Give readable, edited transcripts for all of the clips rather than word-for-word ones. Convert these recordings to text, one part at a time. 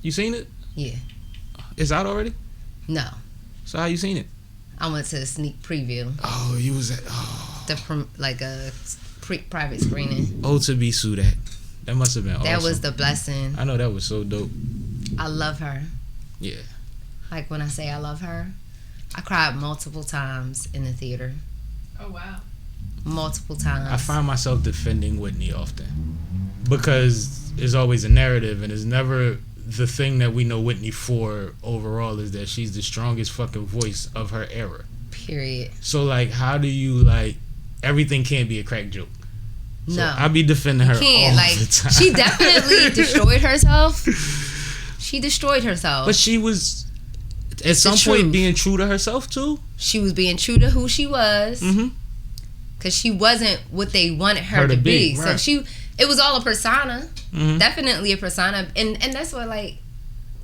You seen it? Yeah. It's out already? No. So how you seen it? I went to a sneak preview. Oh, you was at Private screening. Oh, to be SUDAT. That must have been awesome. That was the blessing. I know that was so dope. I love her. Yeah. Like when I say I love her, I cried multiple times in the theater. Oh, wow. Multiple times. I find myself defending Whitney often because it's always a narrative, and it's never the thing that we know Whitney for overall is that she's the strongest fucking voice of her era. Period. So, like, how do you, like, everything can't be a crack joke? So no. I be defending her all the time. She definitely destroyed herself. She destroyed herself. But she was, at some point, being true to herself, too. She was being true to who she was. Mm-hmm. Because she wasn't what they wanted her to be. Right. So it was all a persona. Mm-hmm. Definitely a persona. And that's what, like,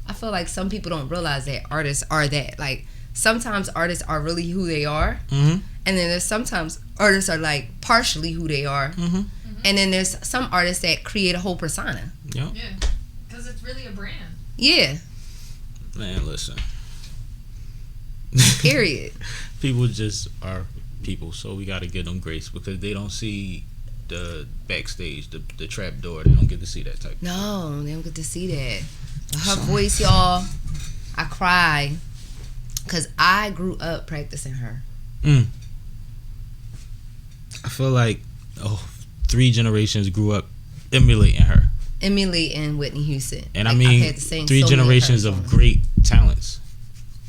I feel like some people don't realize that artists are that. Like, sometimes artists are really who they are. Mm-hmm. And then there's sometimes artists are, like, partially who they are. Mm-hmm. And then there's some artists that create a whole persona. Yep. Yeah. Because it's really a brand. Yeah. Man, listen. Period. People just are people, so we got to give them grace because they don't see the backstage, the trap door. They don't get to see that type. No, they don't get to see that. But her voice, y'all, I cry because I grew up practicing her. I feel like 3 generations grew up emulating her. Emulating Whitney Houston. And like, I mean, I've had to sing 3 so generations of great talents.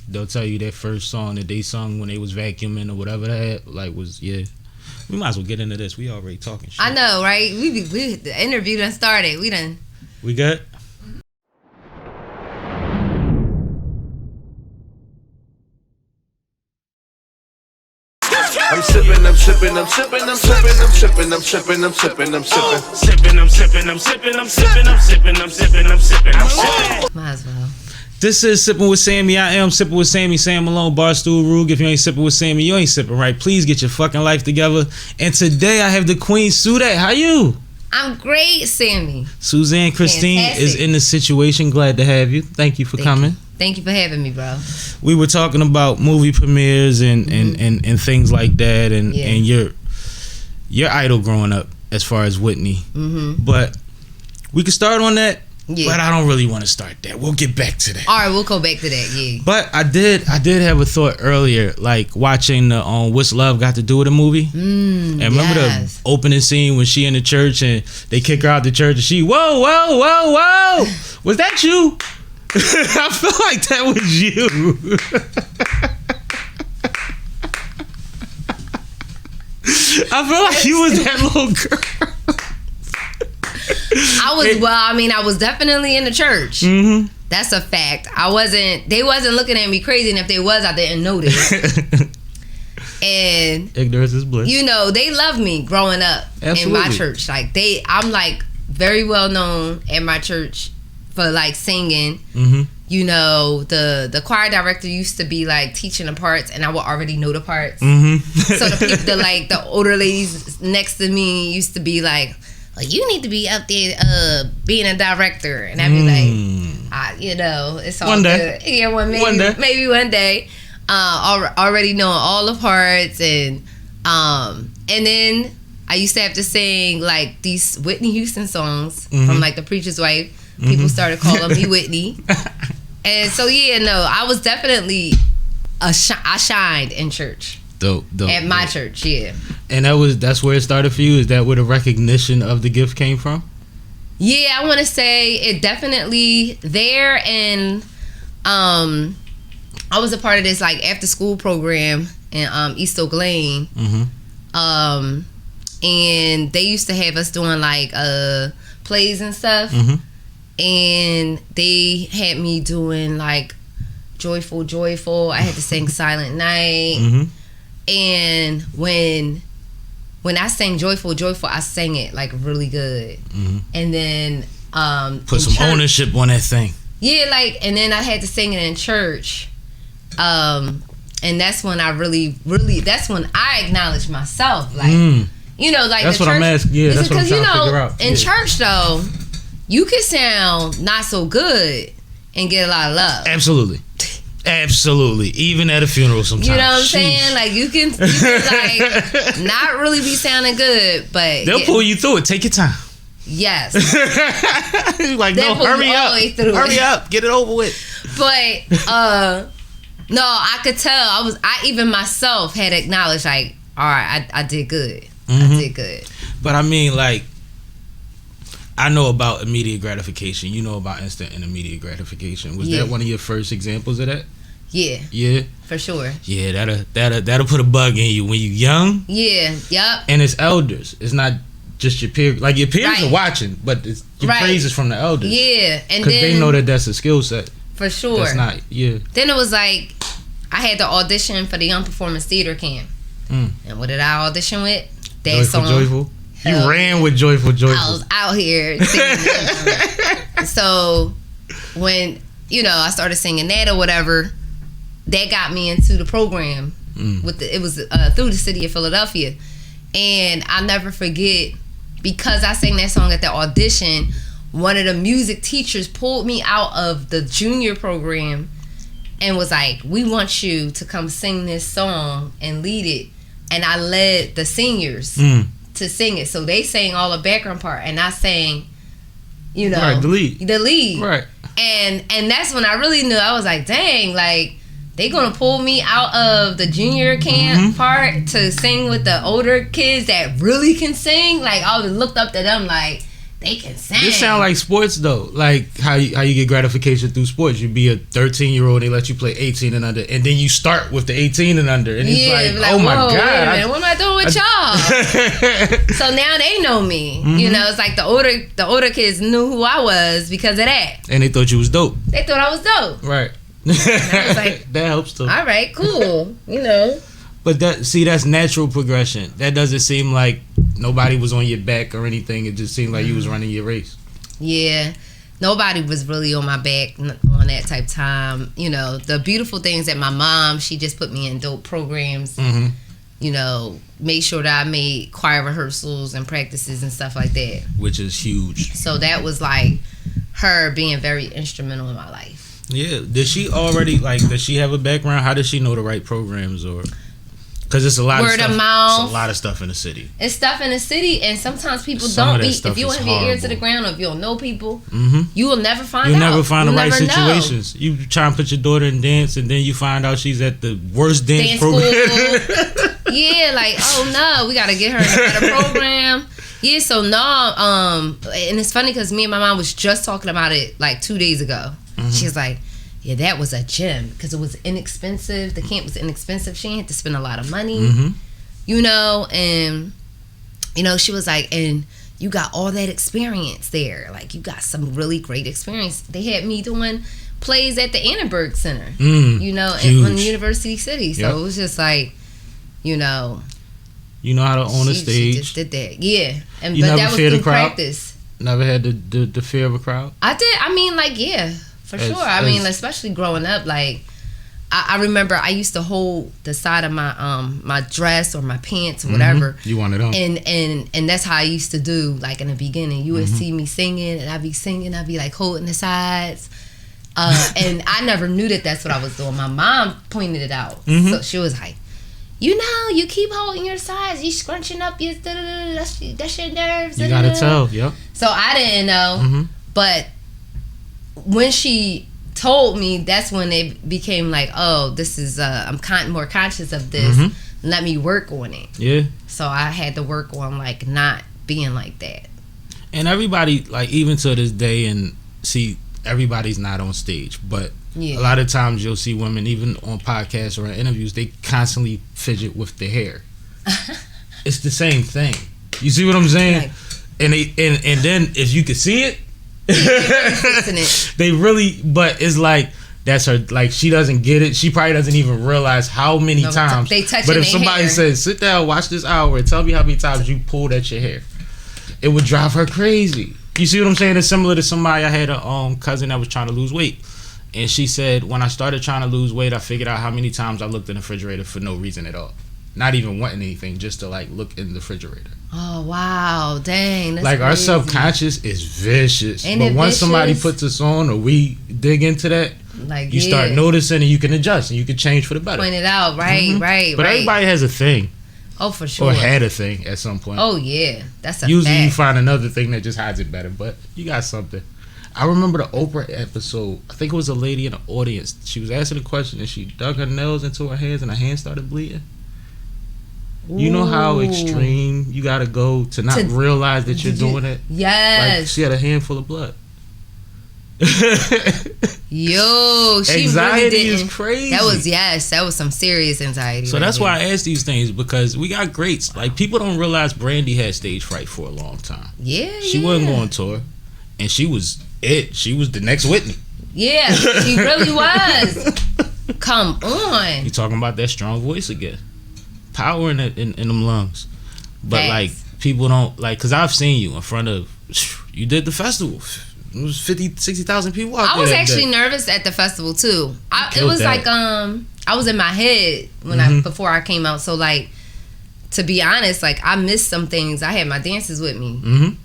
They'll tell you their first song that they sung when they was vacuuming or whatever that like was. Yeah, we might as well get into this. We already talking shit. I know, right? We the interview done started. We good? I'm sipping, I'm sipping, I'm sipping, I'm sipping, I'm sipping, I'm sipping, I'm sipping, I'm sipping. Sipping, I'm sipping, I'm sipping, I'm sipping, I'm sipping, I'm sipping, I'm sipping, I'm sipping. might as well. This is Sipping with Sammie. I am Sipping with Sammie. Sam Malone, Barstool, Roug. If you ain't sipping with Sammie, you ain't sipping right. Please get your fucking life together. And today I have the Queen SUDAT. How you? I'm great, Sammie. Suzann Christine Fantastic. is in the situation. Glad to have you. Thank you for coming. Thank you for having me, bro. We were talking about movie premieres and things like that, and your idol growing up as far as Whitney. Mm-hmm. But we could start on that. Yeah. But I don't really want to start that. We'll get back to that. All right, we'll go back to that. Yeah. But I did have a thought earlier, like watching the What's Love Got to Do with the movie. And remember the opening scene when she in the church and they kick her out the church and she, whoa, was that you? I feel like that was you. I feel like you was that little girl. I was definitely in the church. Mm-hmm. That's a fact. They wasn't looking at me crazy, and if they was, I didn't notice. And ignorance is bliss. You know, they love me growing up in my church. Like I'm like very well known at my church for like singing. Mm-hmm. You know, the choir director used to be like teaching the parts, and I would already know the parts. Mm-hmm. So the older ladies next to me used to be like, "Oh, you need to be up there being a director," and I'd be like, it's all one day. good. Yeah, maybe one day. Already knowing all the parts, and then I used to have to sing like these Whitney Houston songs from like The Preacher's Wife. People started calling me Whitney. And so I was definitely I shined in church. Dope. At my church, yeah. And that's where it started for you? Is that where the recognition of the gift came from? Yeah, I want to say it definitely there, and I was a part of this like after school program in East Oak Lane. Mm-hmm. And they used to have us doing like plays and stuff. Mm-hmm. And they had me doing like Joyful. I had to sing Silent Night. Mm-hmm. And when I sang Joyful, I sang it like really good. Mm-hmm. And then put some ownership on that thing. Yeah, and then I had to sing it in church. And that's when I that's when I acknowledged myself. Like, like that's the what church, I'm asking. Yeah, that's what I'm trying to figure out. In church though, you can sound not so good. and get a lot of love. Absolutely. Even at a funeral sometimes. You know what I'm saying? Like you can like not really be sounding good, but they'll pull you through it. Take your time. Yes. Like, no, hurry up. Hurry up. Get it over with. But no, I could tell. I even myself had acknowledged, like, all right, I did good. I did good. But I mean, like, I know about immediate gratification. You know about instant and immediate gratification. Was that one of your first examples of that? Yeah. Yeah. For sure. Yeah, that'll put a bug in you when you young. Yeah. Yep. And it's elders. It's not just your peers. Like, your peers are watching, but it's your praise is from the elders. Yeah. And because they know that that's a skill set. For sure. That's not. Yeah. Then it was like I had to audition for the Young Performance Theater Camp. And what did I audition with? That song. Joyful. You ran with Joyful. I was out here singing. So when, I started singing that or whatever, that got me into the program. It was through the city of Philadelphia. And I'll never forget, because I sang that song at the audition, one of the music teachers pulled me out of the junior program and was like, we want you to come sing this song and lead it. And I led the seniors to sing it. So they sang all the background part and I sang, right, the lead. Right. And that's when I really knew. I was like, dang, like, they gonna pull me out of the junior camp part to sing with the older kids that really can sing. Like, I always looked up to them like, they can sing. This sound like sports though. Like how you get gratification through sports. You be a 13-year-old, they let you play 18 and under, and then you start with the 18 and under, and it's like, oh my god, wait a minute, what am I doing with y'all? So now they know me. It's like the older kids knew who I was because of that, and they thought you was dope. They thought I was dope, right? And I was like, that helps too. All right, cool. But that's natural progression. That doesn't seem like nobody was on your back or anything. It just seemed like you was running your race. Yeah. Nobody was really on my back on that type of time. The beautiful things that my mom, she just put me in dope programs. Made sure that I made choir rehearsals and practices and stuff like that. Which is huge. So that was like her being very instrumental in my life. Yeah. Does she have a background? How does she know the right programs or... Because it's a lot of stuff. Word of mouth. It's a lot of stuff in the city. It's stuff in the city, and sometimes people don't be. If you have your ear to the ground, or if you don't know people, you will never find out. You'll never find the right situations. Know. You try and put your daughter in dance, and then you find out she's at the worst dance program. Yeah, like, oh no, we got to get her in a better program. Yeah, so no, and it's funny because me and my mom was just talking about it like 2 days ago. She was like, yeah, that was a gem because it was inexpensive. The camp was inexpensive. She didn't have to spend a lot of money, and she was like, and you got all that experience there. Like, you got some really great experience. They had me doing plays at the Annenberg Center, in University City. So it was just like, you know how to own a stage. She just did that, yeah. And but that was through practice. Never had the fear of a crowd. I did. I mean, like, yeah. For sure. I mean, especially growing up, like, I remember I used to hold the side of my my dress or my pants or whatever. You want it on. And that's how I used to do, like, in the beginning. You would see me singing, and I'd be singing, I'd be, like, holding the sides. And I never knew that that's what I was doing. My mom pointed it out. So she was like, you keep holding your sides. You scrunching up your, that's your nerves. You gotta tell, yep. So I didn't know. But when she told me, that's when it became like, oh, this is I'm more conscious of this. Let me work on it. Yeah. So I had to work on, like, not being like that. And everybody, like, even to this day, and see, everybody's not on stage, but a lot of times you'll see women, even on podcasts or in interviews, they constantly fidget with their hair. It's the same thing. You see what I'm saying? Right. And then if you could see it, they really, but it's like, that's her, like, she doesn't get it. She probably doesn't even realize how many times. They touch. But if somebody says, sit down, watch this hour, and tell me how many times you pulled at your hair, it would drive her crazy. You see what I'm saying? It's similar to somebody, I had a cousin that was trying to lose weight, and she said, when I started trying to lose weight, I figured out how many times I looked in the refrigerator for no reason at all, not even wanting anything, just to, like, look in the refrigerator. Oh wow, dang! That's like our crazy. subconscious is vicious, Ain't but it once somebody vicious? puts us on or we dig into that, like you start noticing and you can adjust and you can change for the better. Point it out, right, right, But right. everybody has a thing. Oh, for sure. Or had a thing at some point. Oh yeah, that's a Usually fact. you find another thing that just hides it better, but you got something. I remember the Oprah episode. I think it was a lady in the audience. She was asking a question and she dug her nails into her hands and her hands started bleeding. You know how extreme you gotta go to not realize that you're doing it? Yes. Like she had a handful of blood. Yo, she anxiety really didn't. is crazy. That was some serious anxiety. So that's why I ask these things, because we got greats. Like, people don't realize Brandy had stage fright for a long time. Yeah, She wasn't going on tour, and she was it. She was the next Whitney. Yeah, she really was. Come on. You talking about that strong voice again? Power in them lungs. But Facts. like, people don't like, because I've seen you in front of. You did the festival. It was 50, 60,000 people out there. I was that actually day. nervous at the festival too. It killed was that. like I was in my head when before I came out. So like, to be honest, like I missed some things. I had my dancers with me,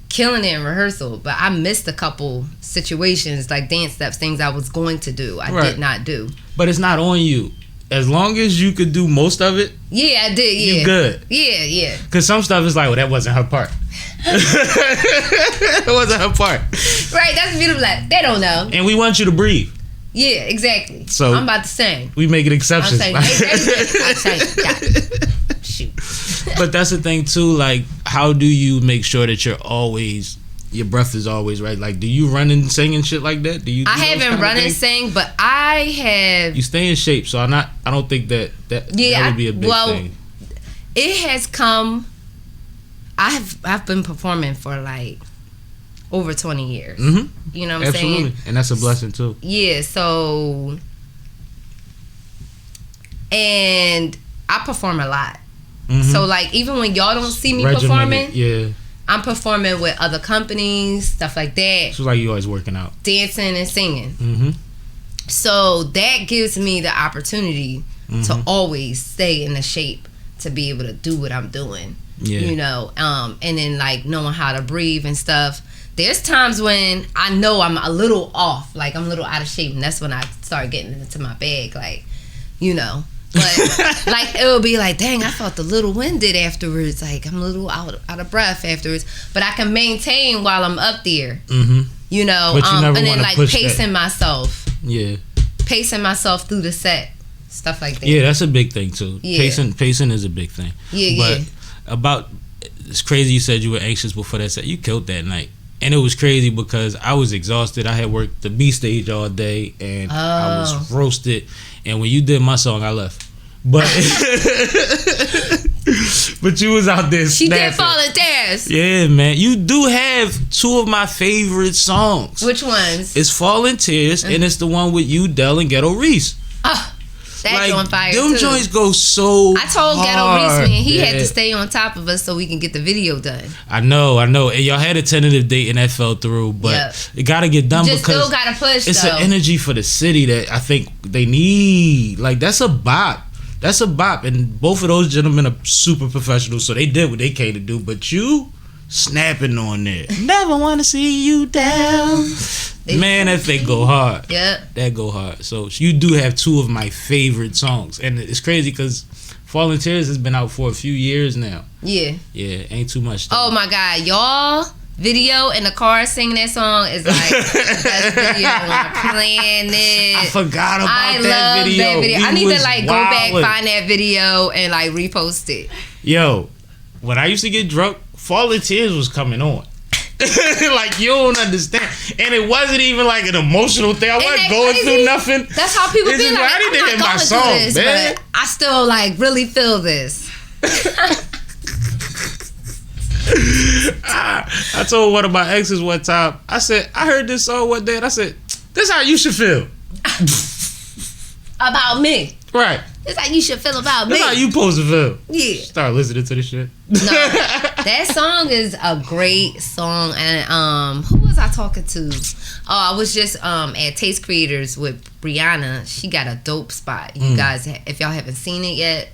killing it in rehearsal, but I missed a couple situations, like dance steps, things I was going to do. I did not do. But it's not on you. As long as you could do most of it, Yeah, I did. Yeah, you good. Yeah, yeah. Because some stuff is like, well, that wasn't her part. It wasn't her part. Right, that's beautiful. Like, they don't know. And we want you to breathe. Yeah, exactly. So I'm about to sing. We make it exceptions. I'm saying, yeah. Shoot. But that's the thing too. Like, how do you make sure that your breath is always right? Like, do you run and sing and shit like that? Do you? I haven't run and sing, but I have. You stay in shape, so I don't think that would be a big thing. It has come. I've been performing for like over 20 years. Mm-hmm. You know what I'm saying? And that's a blessing too. Yeah. So, and I perform a lot. Mm-hmm. So like, even when y'all don't see me performing, yeah, I'm performing with other companies, stuff like that. So like you always working out, dancing and singing. Mm-hmm. So that gives me the opportunity to always stay in the shape to be able to do what I'm doing. Yeah. You know, and then like knowing how to breathe and stuff. There's times when I know I'm a little off, like I'm a little out of shape, and that's when I start getting into my bag, like, you know. But like it will be like, dang, I felt a little winded afterwards. Like I'm a little out of breath afterwards, but I can maintain while I'm up there. Mm-hmm. You know, but you never and then like pacing that. myself. Yeah, pacing myself through the set, stuff like that. Yeah, that's a big thing too. Yeah. Pacing is a big thing. Yeah, But it's crazy you said you were anxious before that set. You killed that night. And it was crazy because I was exhausted. I had worked the B stage all day and I was roasted. And when you did my song, I left. But but you was out there She snapping. did volunteers. Yeah, man. You do have two of my favorite songs. Which ones? It's Falling Tears and it's the one with you, Del, and Ghetto Reese. Oh, that's on fire them too. joints go so I told hard, Ghetto Reese, man, he man. had to stay on top of us so we can get the video done. I know. And y'all had a tentative date and that fell through, but it got to get done just because still gotta push. It's though. an energy for the city that I think they need. Like, that's a bop. That's a bop. And both of those gentlemen are super professional, so they did what they came to do. But you snapping on there. Never want to see you down. Man, that thing go hard. Yeah. That go hard. So you do have two of my favorite songs. And it's crazy because Falling Tears has been out for a few years now. Yeah. Yeah, ain't too much. Oh my God, y'all video in the car singing that song is like the best video on the planet. I forgot about I that love video. that video. We I need to was like wildin'. go back, find that video, and like repost it. Yo, when I used to get drunk, Falling Tears was coming on. Like, you don't understand. And it wasn't even like an emotional thing. I wasn't going through nothing. That's how people be like, I need to I'm hear not my going song, through this, man. but I still like really feel this. I told one of my exes one time, I said, I heard this song one day and I said, this is how you should feel. About me. Right. It's like you should feel about me. That's how you supposed to feel. Yeah. Start listening to this shit. No, that song is a great song. And who was I talking to? Oh, I was just at Taste Creators with Brianna. She got a dope spot. You guys, if y'all haven't seen it yet,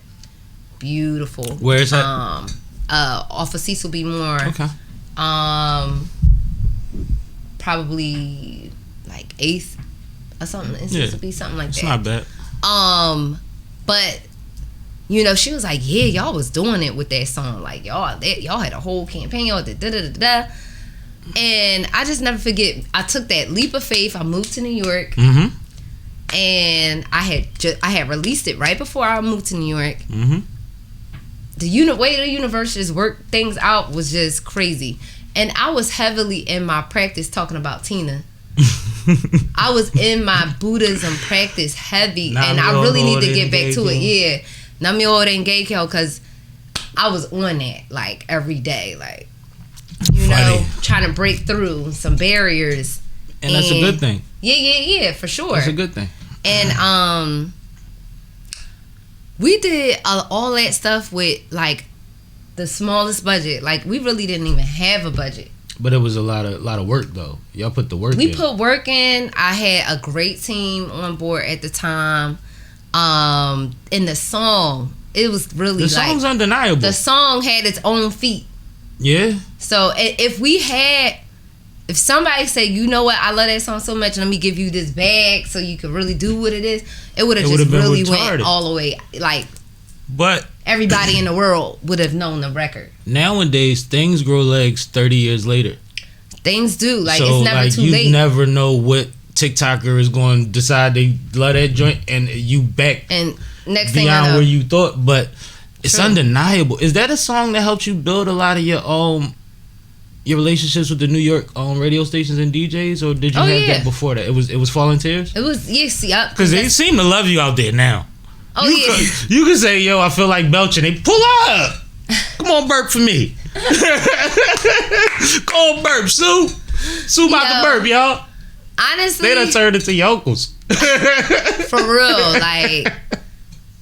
beautiful. Where is that? off of Cecil B. Moore. Okay. Probably like 8th or something. It's Yeah. supposed to be something like It's that. not bad. But you know, she was like, yeah, y'all was doing it with that song. Like y'all had a whole campaign. Y'all did da. And I just never forget. I took that leap of faith. I moved to New York, Mm-hmm. and I had released it right before I moved to New York. Mm-hmm. The way the universe just worked things out was just crazy. And I was heavily in my practice talking about Tina. I was in my Buddhism practice heavy, and I really need to get back to it. Yeah, Namyo Renge-kyo, because I was on that like every day, like, you know, trying to break through some barriers. And that's a good thing. Yeah, for sure. That's a good thing. And we did all that stuff with like the smallest budget. Like we really didn't even have a budget. But it was a lot of work though. Y'all put the work in. We put work in. I had a great team on board at the time. And the song, it was really the song's like undeniable. the song had its own feet. Yeah. So if somebody said, you know what, I love that song so much, let me give you this bag so you can really do what it is, it would have just really went all the way. Like, but everybody in the world would have known the record. Nowadays, things grow legs 30 years later. Things do. Like, so, it's never like, too you late. never know what TikToker is going to decide they love that joint, and you back and next thing I beyond know, where you thought. But it's True. undeniable. Is that a song that helped you build a lot of your relationships with the New York radio stations and DJs, or did you have that before that? It was Falling Tears? It was, yes, yeah. Because they seem to love you out there now. Oh, You can say, yo, I feel like belching. They pull up. Come on, burp for me. Go on, burp, Sue. Sue about to burp, y'all. Honestly, they done turned into your uncles. For real. Like,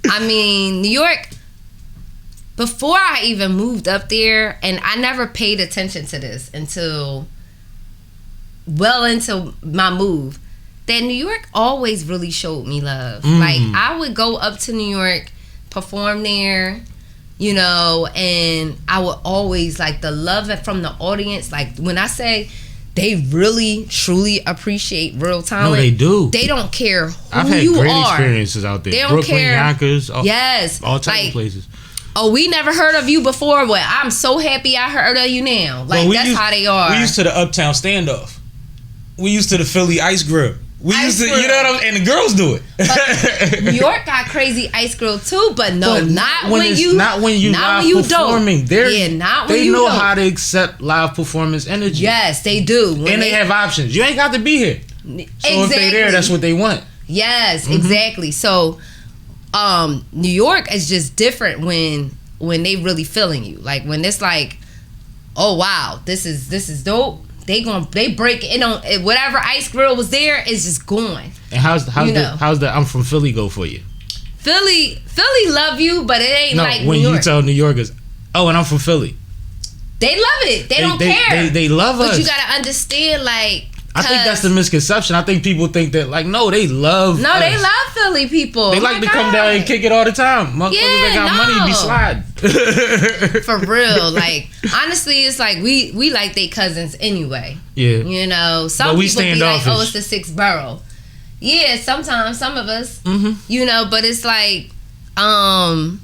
I mean, New York, before I even moved up there, and I never paid attention to this until well into my move, that New York always really showed me love. Like, I would go up to New York, perform there, you know, and I would always, like, the love from the audience. Like, when I say they really, truly appreciate real talent. No, they do. They don't care who I've had you great are. experiences out there. They don't Brooklyn, care. Yonkers, all Yes. types of places. Oh, we never heard of you before. Well, I'm so happy I heard of you now. Like, that's how they are. We used to the Uptown Standoff. We used to the Philly Ice Grill. We used to, you know what I'm, and the girls do it. But New York got crazy ice grill too, but no, not when you live performing. They know don't. how to accept live performance energy. Yes, they do. And they have options. You ain't got to be here. So if they there, that's what they want. Yes, exactly. So, New York is just different when they really feeling you. Like, when it's like, oh wow, this is dope. They break it on whatever ice grill was there is just going. And how's the I'm from Philly go for you? Philly love you, but it ain't like when New York. you tell New Yorkers, oh, and I'm from Philly, they love it. They don't care. They love us. But you gotta understand, like, I think that's the misconception. I think people think that, like, no, they love us. They love Philly people. They like to come down and kick it all the time. Motherfuckers that got money be sliding. For real. Like, honestly, it's like we like they cousins anyway. Yeah. You know, some people be like, oh, it's the sixth borough. Yeah, sometimes, some of us. You know, but it's like, I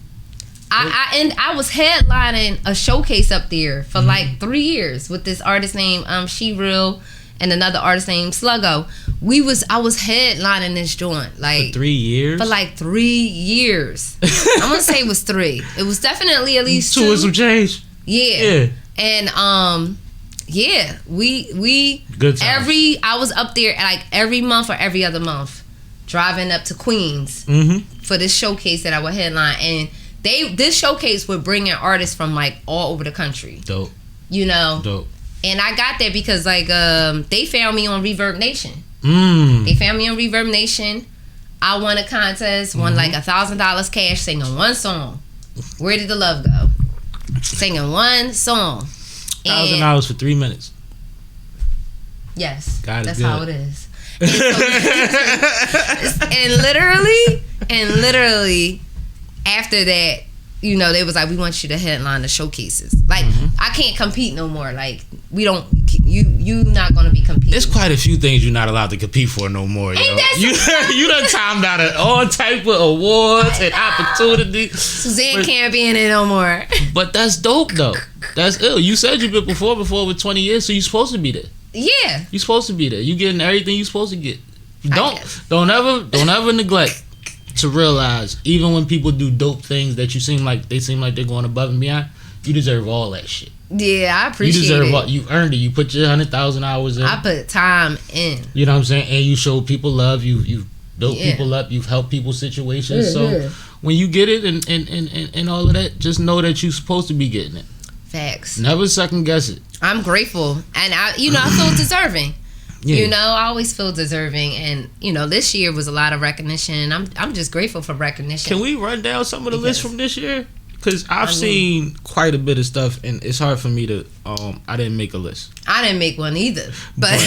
was headlining a showcase up there for like 3 years with this artist named She Real and another artist named Sluggo. I was headlining this joint like for 3 years. For like 3 years. I'm gonna say it was 3. It was definitely at least 2. Two and some change. Yeah. And yeah, we good times. I was up there like every month or every other month, driving up to Queens for this showcase that I would headline, and this showcase would bring in artists from like all over the country. Dope. You know. Dope. And I got there because like they found me on Reverb Nation. They found me on Reverb Nation. I won a contest, won like $1,000 cash, singing one song. Where Did the Love Go? Singing one song. $1,000 for 3 minutes. Yes, God is that's good. how it is. And literally, after that, you know, they was like, we want you to headline the showcases. Like, I can't compete no more. Like, we don't, you not gonna be competing. There's quite a few things you're not allowed to compete for no more. You done timed out at all type of awards and opportunities. Suzann can't be in it no more. But that's dope though. That's ill. You said you've been before with 20 years, so you're supposed to be there. Yeah. You're supposed to be there. You getting everything you're supposed to get. Don't ever neglect to realize, even when people do dope things that seem like they're going above and beyond, you deserve all that shit. Yeah, I appreciate it. You deserve you earned it. You put your 100,000 hours in. I put time in. You know what I'm saying? And you show people love. You built people up. You've helped people's situations. So when you get it and all of that, just know that you're supposed to be getting it. Facts. Never second guess it. I'm grateful, and I feel deserving. Yeah. You know, I always feel deserving, and this year was a lot of recognition. I'm just grateful for recognition. Can we run down some of the lists from this year? Because I've seen quite a bit of stuff, and it's hard for me to. I didn't make a list. I didn't make one either, but off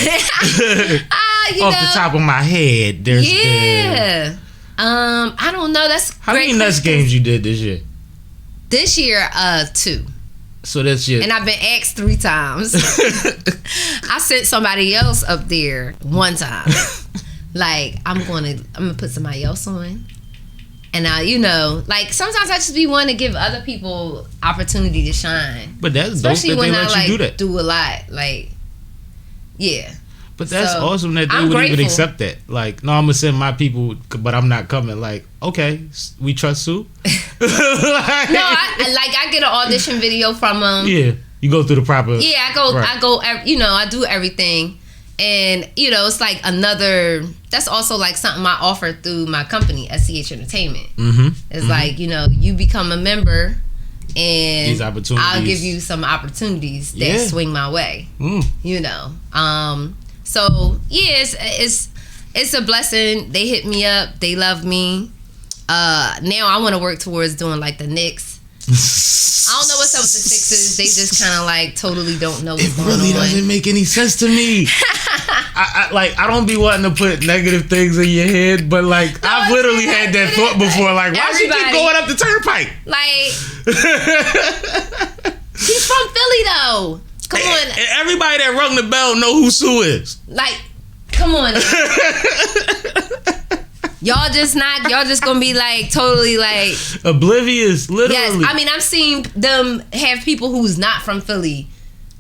the top of my head, there's been. I don't know. That's how many Nets games you did this year? This year, 2. So that's your. And I've been asked 3 times. I sent somebody else up there one time. Like, I'm gonna put somebody else on. And like sometimes I just be wanting to give other people opportunity to shine. But that's dope that they let you do that. Do a lot, like, yeah. But that's awesome that they would even accept that. Like, no, I'm gonna send my people, but I'm not coming. Like, okay, we trust Sue. No, I get an audition video from them. Yeah, you go through the proper. Yeah, I go. I do everything, and it's like another. That's also like something I offer through my company, SCH Entertainment. It's like you become a member, and these opportunities. I'll give you some opportunities that swing my way. So yeah, it's a blessing. They hit me up. They love me. Now I want to work towards doing like the Knicks. I don't know what's up with the Sixers. They just kind of like totally don't know what's going on. It really doesn't make any sense to me. I don't be wanting to put negative things in your head, but like I've literally had that thought before. Like, why she keep going up the turnpike? Like, he's from Philly though. Come on. And everybody that rung the bell know who Sue is. Like, come on. Y'all just gonna be like totally like oblivious, literally. Yes, I mean I've seen them have people who's not from Philly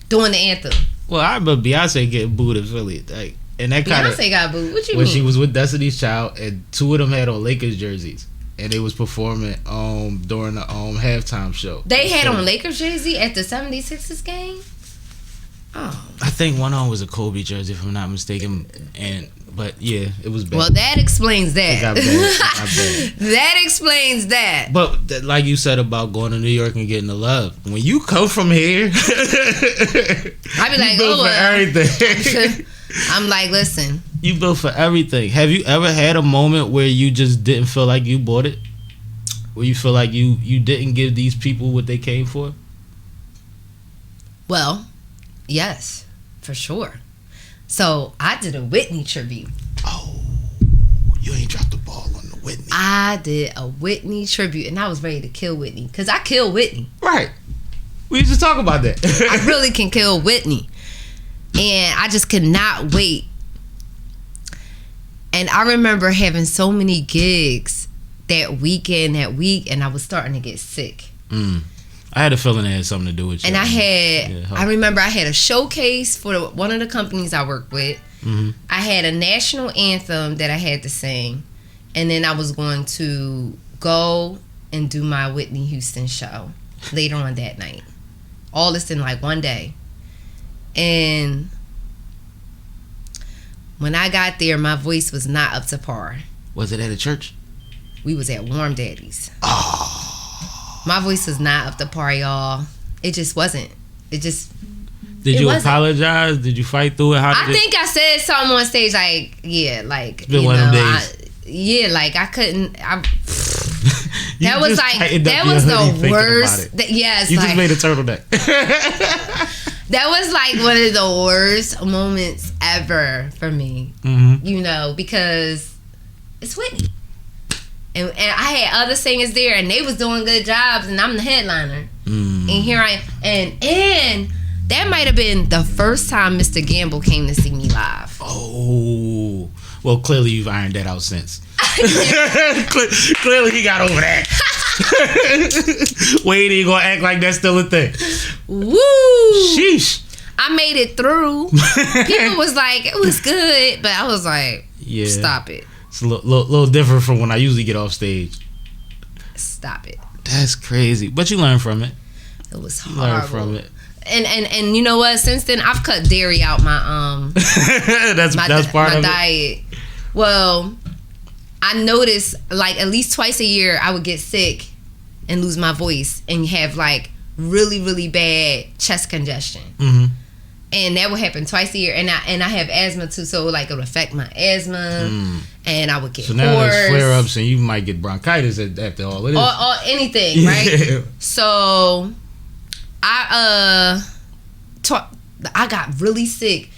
doing the anthem. Well, I remember Beyonce getting booed in Philly, like, and that kind of Beyonce got booed. What you when mean? She was with Destiny's Child, and 2 of them had on Lakers jerseys, and they was performing during the halftime show. They had on Lakers jersey at the 76ers game. Oh, I think one of them was a Kobe jersey, if I'm not mistaken, but yeah, it was bad. Well, that explains that. It got bad. That explains that. But like you said about going to New York and getting the love, when you come from here, I be like, built for everything. I'm like, listen, you built for everything. Have you ever had a moment where you just didn't feel like you bought it? Where you feel like you didn't give these people what they came for? Well, yes, for sure. So I did a Whitney tribute. Oh, you ain't dropped the ball on the Whitney. I did a Whitney tribute, and I was ready to kill Whitney because I killed Whitney. Right. We used to talk about that. I really can kill Whitney, and I just could not wait. And I remember having so many gigs that weekend, that week, and I was starting to get sick. I had a feeling it had something to do with you. And I remember I had a showcase for one of the companies I worked with. I had a national anthem that I had to sing. And then I was going to go and do my Whitney Houston show later on that night. All this in like one day. And when I got there, my voice was not up to par. Was it at a church? We was at Warm Daddy's. Oh. My voice was not up to par, y'all. It just wasn't. It just... Did you apologize? Did you fight through it? I think I said something on stage like, yeah, like, it's been one of them days. like I couldn't... that was like... That was the worst... Yes. You just made a turtleneck. That was like one of the worst moments ever for me. Because it's Whitney. And I had other singers there, and they was doing good jobs, and I'm the headliner. And here I am. And that might have been the first time Mr. Gamble came to see me live. Oh. Well, clearly you've ironed that out since. Clearly he got over that. Wait, he gonna act like that's still a thing. Woo! Sheesh. I made it through. People was like, it was good, but I was like, stop it. It's a little different from when I usually get off stage. Stop it. That's crazy. But you learn from it. It was horrible. Learn from it. And you know what? Since then, I've cut dairy out my that's part of diet. Well, I noticed like at least twice a year I would get sick and lose my voice and have like really, really bad chest congestion. Mm-hmm. And that would happen twice a year. And I have asthma too, so like it would affect my asthma. And I would get hoarse. So now there's flare-ups and you might get bronchitis after all of this. Or anything, right? So I got really sick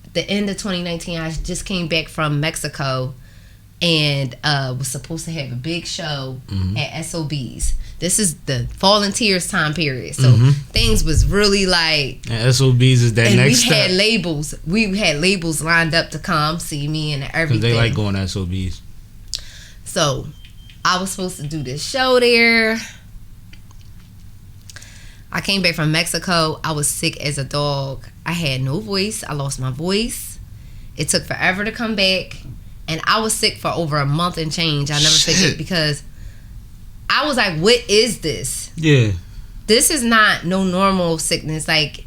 at the end of 2019. I just came back from Mexico and was supposed to have a big show at SOBs. This is the volunteers time period, so things was really like. And SOBs is that next step. And we had labels lined up to come see me and everything. Because they like going to SOBs. So I was supposed to do this show there. I came back from Mexico. I was sick as a dog. I had no voice. I lost my voice. It took forever to come back. And I was sick for over a month and change. I never forget because I was like, what is this? Yeah. This is not no normal sickness. Like,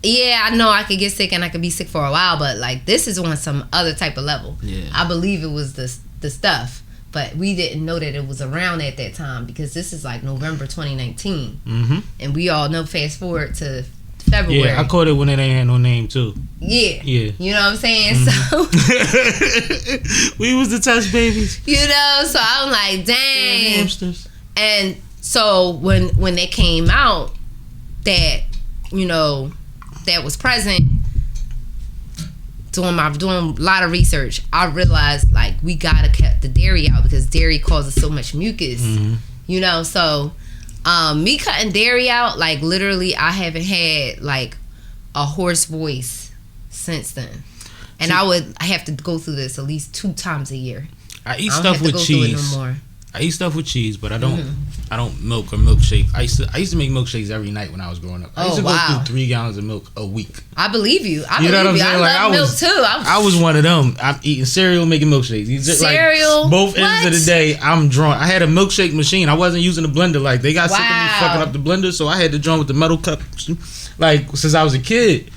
yeah, I know I could get sick and I could be sick for a while, but like this is on some other type of level. Yeah. I believe it was the stuff. But we didn't know that it was around at that time because this is like November 2019. Mm-hmm. And we all know fast forward to February. Yeah, I caught it when it ain't had no name too. Yeah. Yeah. You know what I'm saying? So we was the test babies. You know, so I'm like, dang. Hamsters. And so when they came out that, you know, that was present, doing a lot of research, I realized like we gotta cut the dairy out because dairy causes so much mucus. You know, so me cutting dairy out, like literally I haven't had like a hoarse voice since then. And I have to go through this at least 2 times a year. I eat stuff with cheese. I eat stuff with cheese, but I don't milk or milkshake. I used to make milkshakes every night when I was growing up. I used to go through 3 gallons of milk a week. I believe you. You know what I'm saying? I love milk too. I was one of them. I'm eating cereal, making milkshakes. Cereal? Like, both ends of the day, I'm drawn. I had a milkshake machine. I wasn't using a blender. Like they got sick of me fucking up the blender, so I had to draw with the metal cup. Like since I was a kid.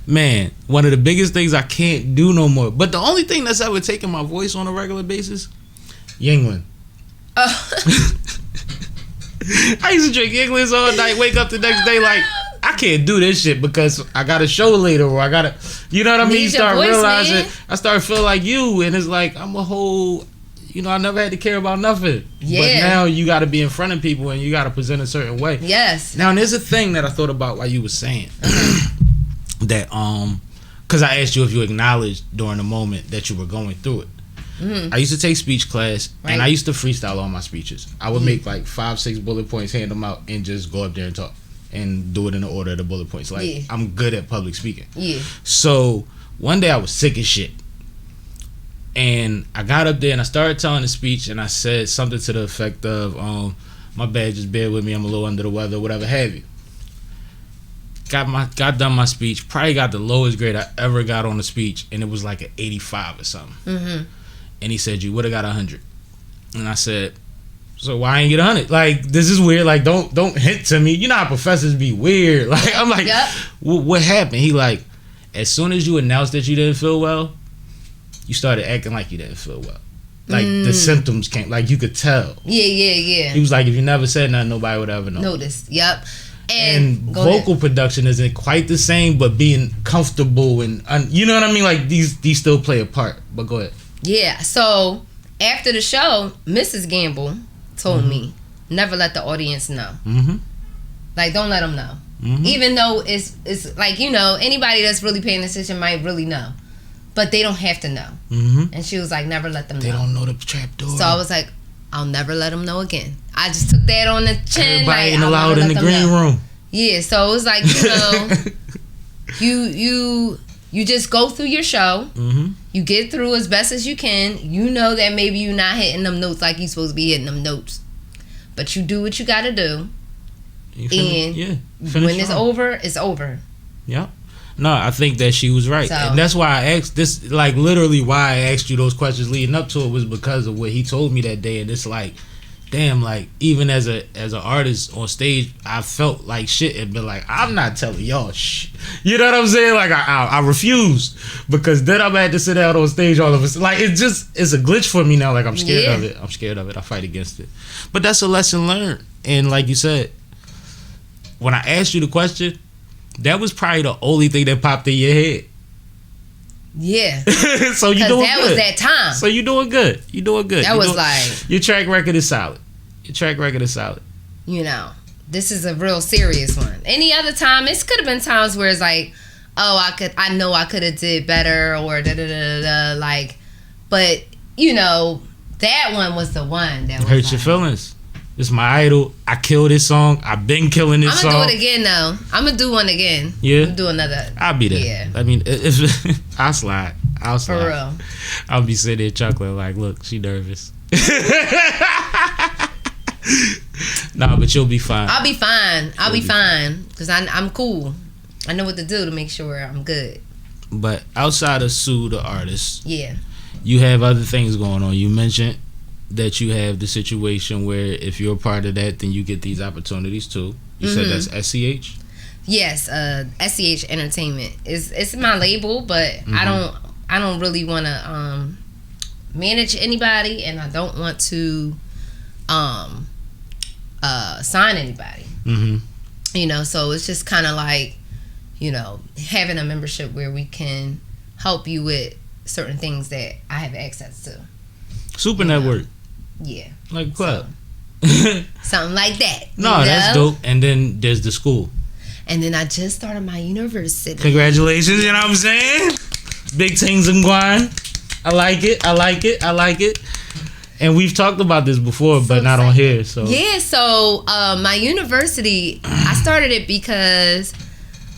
Man, one of the biggest things I can't do no more. But the only thing that's ever taken my voice on a regular basis, Yingling. I used to drink Yinglings all night, wake up the next day like, I can't do this shit because I got a show later or I gotta, you know what I mean? You start realizing, man. I start feeling like you and it's like, I'm a whole, you know, I never had to care about nothing. Yeah. But now you gotta be in front of people and you gotta present a certain way. Yes. Now there's a thing that I thought about while you were saying that, cause I asked you if you acknowledged during the moment that you were going through it. I used to take speech class, and I used to freestyle all my speeches. I would make like 5-6 bullet points, hand them out, and just go up there and talk, and do it in the order of the bullet points. Like I'm good at public speaking. Yeah. So one day I was sick as shit, and I got up there and I started telling the speech, and I said something to the effect of, "My bad, just bear with me. I'm a little under the weather, whatever have you." Got done my speech. Probably got the lowest grade I ever got on the speech, and it was like an 85 or something. Mm-hmm. And he said, you would have got 100. And I said, so why I ain't get 100? Like, this is weird. Like, don't hint to me. You know how professors be weird. Like, I'm like, what happened? He like, as soon as you announced that you didn't feel well, you started acting like you didn't feel well. Like, the symptoms came. Like, you could tell. Yeah. He was like, if you never said nothing, nobody would ever know. Noticed. Yep. And vocal production isn't quite the same, but being comfortable and, you know what I mean? Like, these still play a part. But go ahead. Yeah, so after the show, Mrs. Gamble told me, never let the audience know. Like, don't let them know. Even though it's like, you know, anybody that's really paying attention might really know. But they don't have to know. And she was like, never let them know. They don't know the trap door. So I was like, I'll never let them know again. I just took that on the chin. Everybody like, ain't allowed in the green room. Yeah, so it was like, you just go through your show. Mm-hmm. You get through as best as you can. You know that maybe you're not hitting them notes like you're supposed to be hitting them notes, but you do what you got to do. When it's over, it's over. Yeah. No, I think that she was right, and that's why I asked this. Like literally, why I asked you those questions leading up to it was because of what he told me that day, and it's like, damn, like even as an artist on stage, I felt like shit and been like, I'm not telling y'all shit. You know what I'm saying? Like I refused, because then I'm had to sit out on stage all of us. Like it's a glitch for me now. Like I'm scared of it. I fight against it. But that's a lesson learned. And like you said, when I asked you the question, that was probably the only thing that popped in your head. Yeah. So you doing good. That was that time. So you doing good. That was like, your track record is solid. You know, this is a real serious one. Any other time, it could have been times where it's like, oh, I know I could have did better, or da da da da. Like, but you know, that one was the one that was hurt your feelings. It's my idol. I killed this song. I've been killing this song. I'm gonna do it again though. I'm gonna do one again. Yeah. I'm gonna do another. I'll be there. Yeah. I mean, I'll slide. For real. I'll be sitting there chuckling like, look, she nervous. Nah, but you'll be fine. I'll be fine. Because I'm cool. I know what to do to make sure I'm good. But outside of Sue the artist, yeah, you have other things going on. You mentioned that you have the situation where if you're a part of that, then you get these opportunities too. You said that's SCH? Yes, SCH Entertainment. It's my label, but I don't really want to manage anybody, and I don't want to sign anybody. You know, so it's just kind of like, you know, having a membership where we can help you with certain things that I have access to. Super Network. Yeah. Like what? Something like that. No, that's dope. And then there's the school. And then I just started my university. Congratulations, you know what I'm saying? Big things in Guan. I like it. And we've talked about this before, but not on here. So yeah, so my university, I started it because,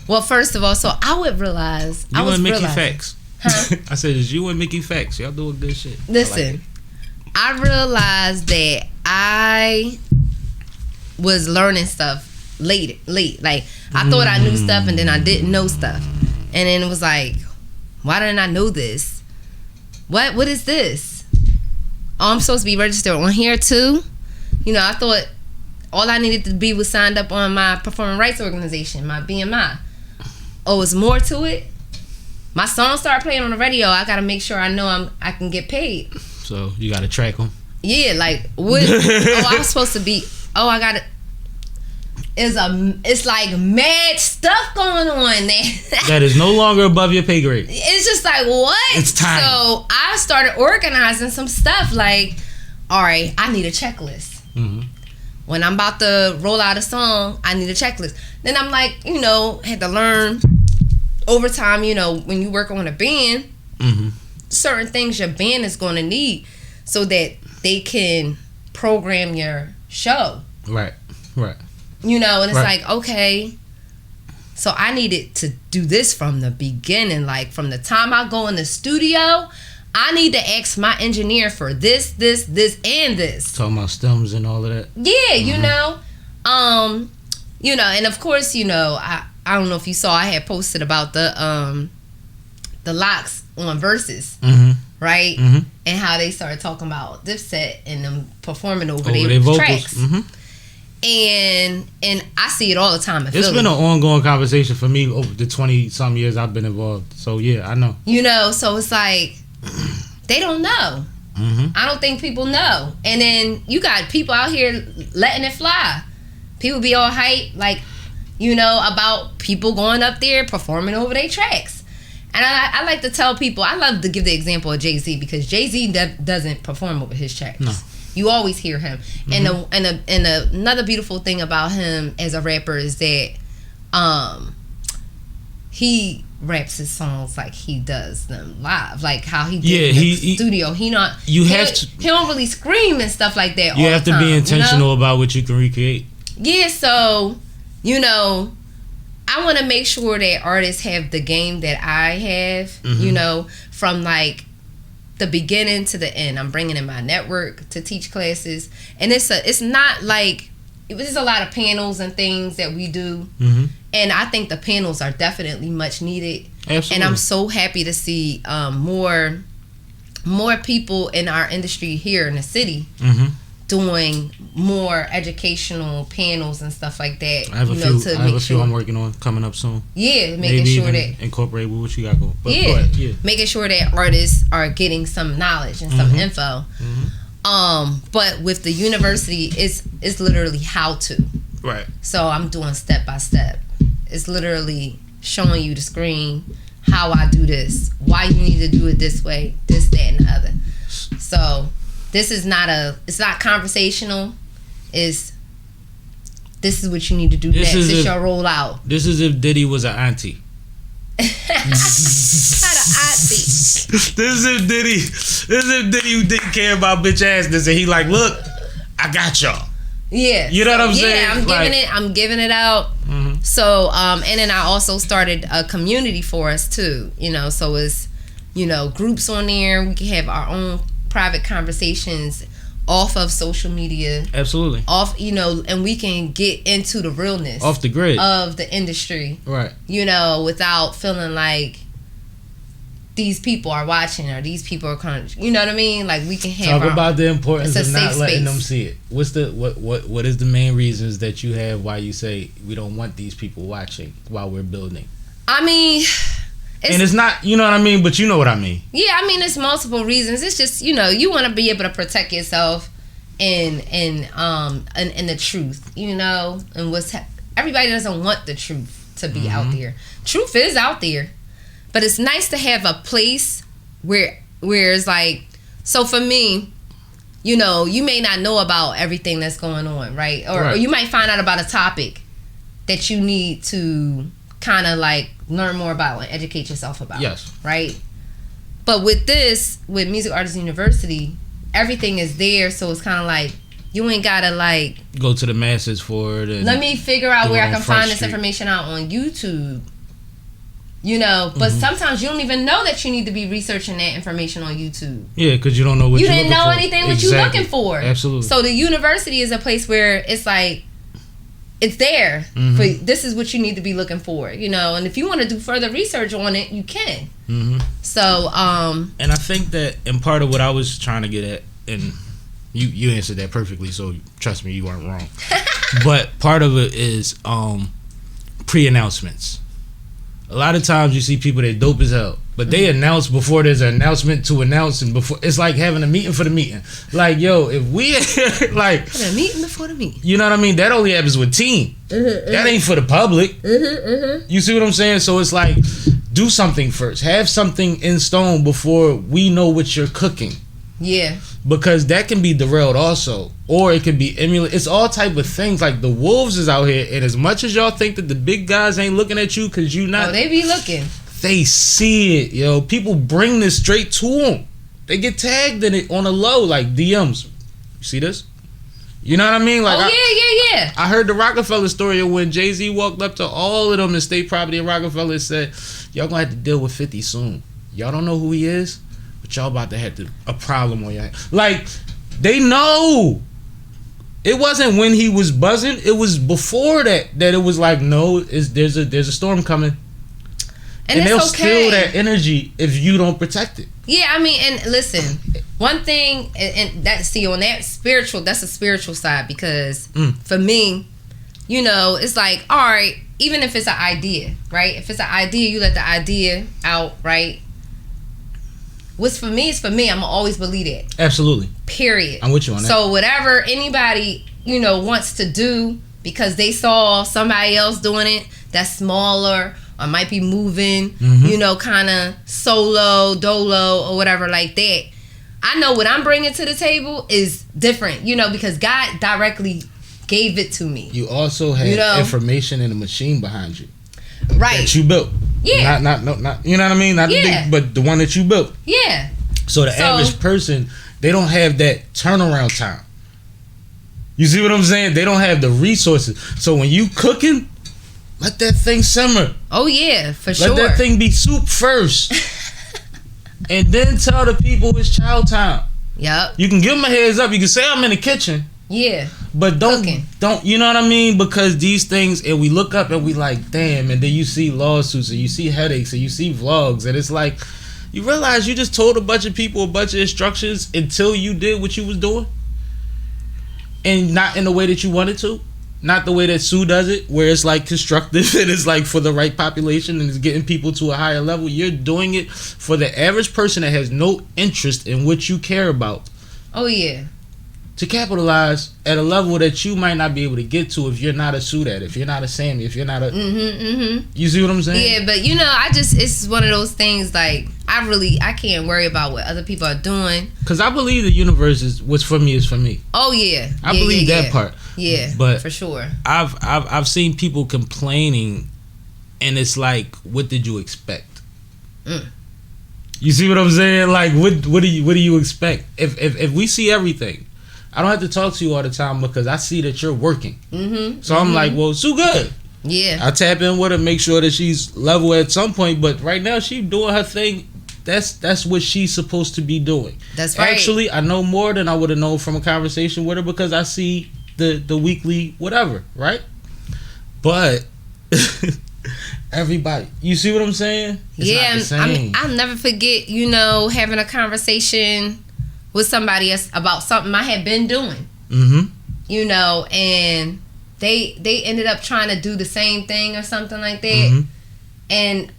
well, first of all, so I would realize you and Mickey Fax. Huh? I said, it's you and Mickey Fax. Y'all doing good shit. Listen, I realized that I was learning stuff late. Like I thought I knew stuff, and then I didn't know stuff, and then it was like, why didn't I know this? What is this? Oh, I'm supposed to be registered on here too? You know, I thought all I needed to be was signed up on my performing rights organization, my BMI. Oh, it's more to it? My songs start playing on the radio. I gotta make sure I know I can get paid. So you gotta track them. Yeah, like what? Oh, I was supposed to be. Oh, I gotta. It's like mad stuff going on there. That is no longer above your pay grade. It's just like, what? It's time. So I started organizing some stuff. Like, all right, I need a checklist. When I'm about to roll out a song, I need a checklist. Then I'm like, you know, had to learn over time. You know, when you work on a band, certain things your band is going to need so that they can program your show. Right. You know, and it's like, okay, so I needed to do this from the beginning. Like, from the time I go in the studio, I need to ask my engineer for this, and this. Talking about stems and all of that. Yeah, you know. You know, and of course, you know, I don't know if you saw, I had posted about the locks on Versus, right? And how they started talking about Dipset and them performing over their tracks. And I see it all the time. It's been an ongoing conversation for me over the 20-some years I've been involved. So, yeah, I know. You know, so it's like, they don't know. I don't think people know. And then you got people out here letting it fly. People be all hype, like, you know, about people going up there performing over their tracks. And I like to tell people, I love to give the example of Jay-Z, because Jay-Z doesn't perform over his tracks. No. You always hear him. And another beautiful thing about him as a rapper is that he raps his songs like he does them live, like how he did in the studio. He don't really scream and stuff like that. You all have the to time, be intentional you know? about what you can recreate. Yeah, so I want to make sure that artists have the game that I have. From like the beginning to the end. I'm bringing in my network to teach classes, and it's not like there's a lot of panels and things that we do, and I think the panels are definitely much needed. Absolutely. And I'm so happy to see more people in our industry here in the city doing more educational panels and stuff like that. I have a few I'm working on coming up soon. Yeah, making sure that incorporate with what you got going. But making sure that artists are getting some knowledge and some info. But with the university, it's literally how to. Right. So I'm doing step by step. It's literally showing you the screen how I do this, why you need to do it this way, this, that, and the other. So this is it's not conversational. This is what you need to do next. This your rollout. This is if Diddy was an auntie. Not an auntie. This is if Diddy didn't care about bitch assness and he like, look, I got y'all. Yeah. You know what I'm saying? Yeah, I'm giving it out. So, and then I also started a community for us too. So it's, groups on there. We can have our own private conversations off of social media. Absolutely. And we can get into the realness off the grid of the industry. Right. Without feeling like these people are watching or these people are kind of, you know what I mean? Like we can have talk about the importance of not letting them space. see it. What is the main reasons that you have why you say we don't want these people watching while we're building? I mean, it's not, you know what I mean, but you know what I mean. Yeah, I mean, it's multiple reasons. It's just, you want to be able to protect yourself and the truth, and everybody doesn't want the truth to be out there. Truth is out there, but it's nice to have a place where it's like, so for me, you may not know about everything that's going on, right? Or you might find out about a topic that you need to kind of like learn more about and educate yourself about. Yes. Right? But with Music Artists University, everything is there, so it's kind of like you ain't gotta like go to the masses for it. Let me figure out where I can find this information out on YouTube. But sometimes you don't even know that you need to be researching that information on YouTube. Yeah, because you don't know what you're looking for. You didn't know anything what you're looking for. Absolutely. So the university is a place where it's like, it's there. This is what you need to be looking for, and if you want to do further research on it, you can. So, and I think that, and part of what I was trying to get at, and you answered that perfectly, so trust me, you weren't wrong. But part of it is pre-announcements. A lot of times you see people that dope as hell, but they announce before there's an announcement to announce, and before it's like having a meeting for the meeting. Like, yo, if we like a meeting before the meeting, you know what I mean? That only happens with team. That ain't for the public. You see what I'm saying? So it's like, do something first. Have something in stone before we know what you're cooking. Yeah. Because that can be derailed also, or it can be emulated. It's all type of things. Like the wolves is out here, and as much as y'all think that the big guys ain't looking at you because you not, they be looking. They see it, yo. People bring this straight to them. They get tagged in it on a low, like DMs. You see this? You know what I mean? Like, yeah. I heard the Rockefeller story of when Jay-Z walked up to all of them in state property in Rockefeller and said, y'all gonna have to deal with 50 soon. Y'all don't know who he is, but y'all about to have a problem on your hands. Like, they know. It wasn't when he was buzzing. It was before that it was like, no, there's a storm coming. And they'll steal that energy if you don't protect it. Yeah, I mean, and listen, one thing, and on that spiritual, that's a spiritual side, because for me, it's like, all right, even if it's an idea, right? If it's an idea, you let the idea out, right? What's for me is for me. I'm going to always believe that. Absolutely. Period. I'm with you on that. So whatever anybody, wants to do because they saw somebody else doing it that's smaller, or might be moving, kind of solo, dolo, or whatever like that. I know what I'm bringing to the table is different, because God directly gave it to me. You also have information and a machine behind you. Right. That you built. Yeah. Not you know what I mean? Not the big, but the one that you built. Yeah. So the average person, they don't have that turnaround time. You see what I'm saying? They don't have the resources. So when you cooking, let that thing simmer. Oh yeah, for sure. Let that thing be soup first. And then tell the people it's chow time. Yep. You can give them a heads up. You can say I'm in the kitchen. Yeah. But don't, Cooking. you know what I mean? Because these things, and we look up and we like, damn, and then you see lawsuits and you see headaches and you see vlogs, and it's like, you realize you just told a bunch of people a bunch of instructions until you did what you was doing? And not in the way that you wanted to. Not the way that Sue does it, where it's like constructive and it's like for the right population and it's getting people to a higher level. You're doing it for the average person that has no interest in what you care about. Oh yeah. To capitalize at a level that you might not be able to get to if you're not a SUDAT, if you're not a Sammie, if you're not a... You see what I'm saying? Yeah, but it's one of those things like, I can't worry about what other people are doing. Because I believe the universe is, what's for me is for me. Oh yeah. I believe that part. Yeah, but for sure. I've seen people complaining and it's like, what did you expect? You see what I'm saying? Like, what do you expect? If we see everything, I don't have to talk to you all the time because I see that you're working. So I'm like, well, Sue good. Yeah. I tap in with her, make sure that she's level at some point, but right now she doing her thing. That's what she's supposed to be doing. That's right. Actually, I know more than I would have known from a conversation with her because I see the weekly whatever, right? But everybody, you see what I'm saying? It's not the same. I'll never forget, having a conversation with somebody else about something I had been doing. And they ended up trying to do the same thing or something like that. And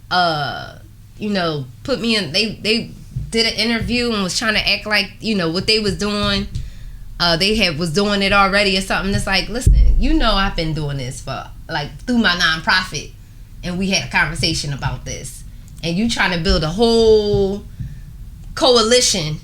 put me in, they did an interview and was trying to act like, what they was doing, was doing it already or something. It's like, listen, I've been doing this for through my nonprofit, and we had a conversation about this, and you trying to build a whole coalition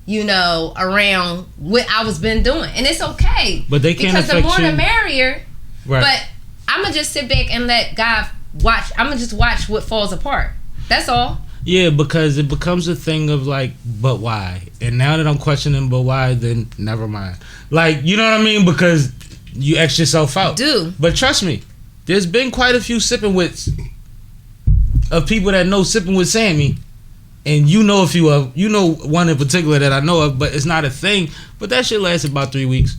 around what I was been doing. And it's okay. But they can't because affect the more you. the merrier. Right. But I'm going to just sit back and let God watch. I'm going to just watch what falls apart. That's all. Yeah, because it becomes a thing of like, but why? And now that I'm questioning but why, then never mind. Like, you know what I mean? Because you X yourself out. Do. But trust me, there's been quite a few sipping wits of people that know SippinwitSammie. And a few of, one in particular that I know of, but it's not a thing. But that shit lasted about 3 weeks.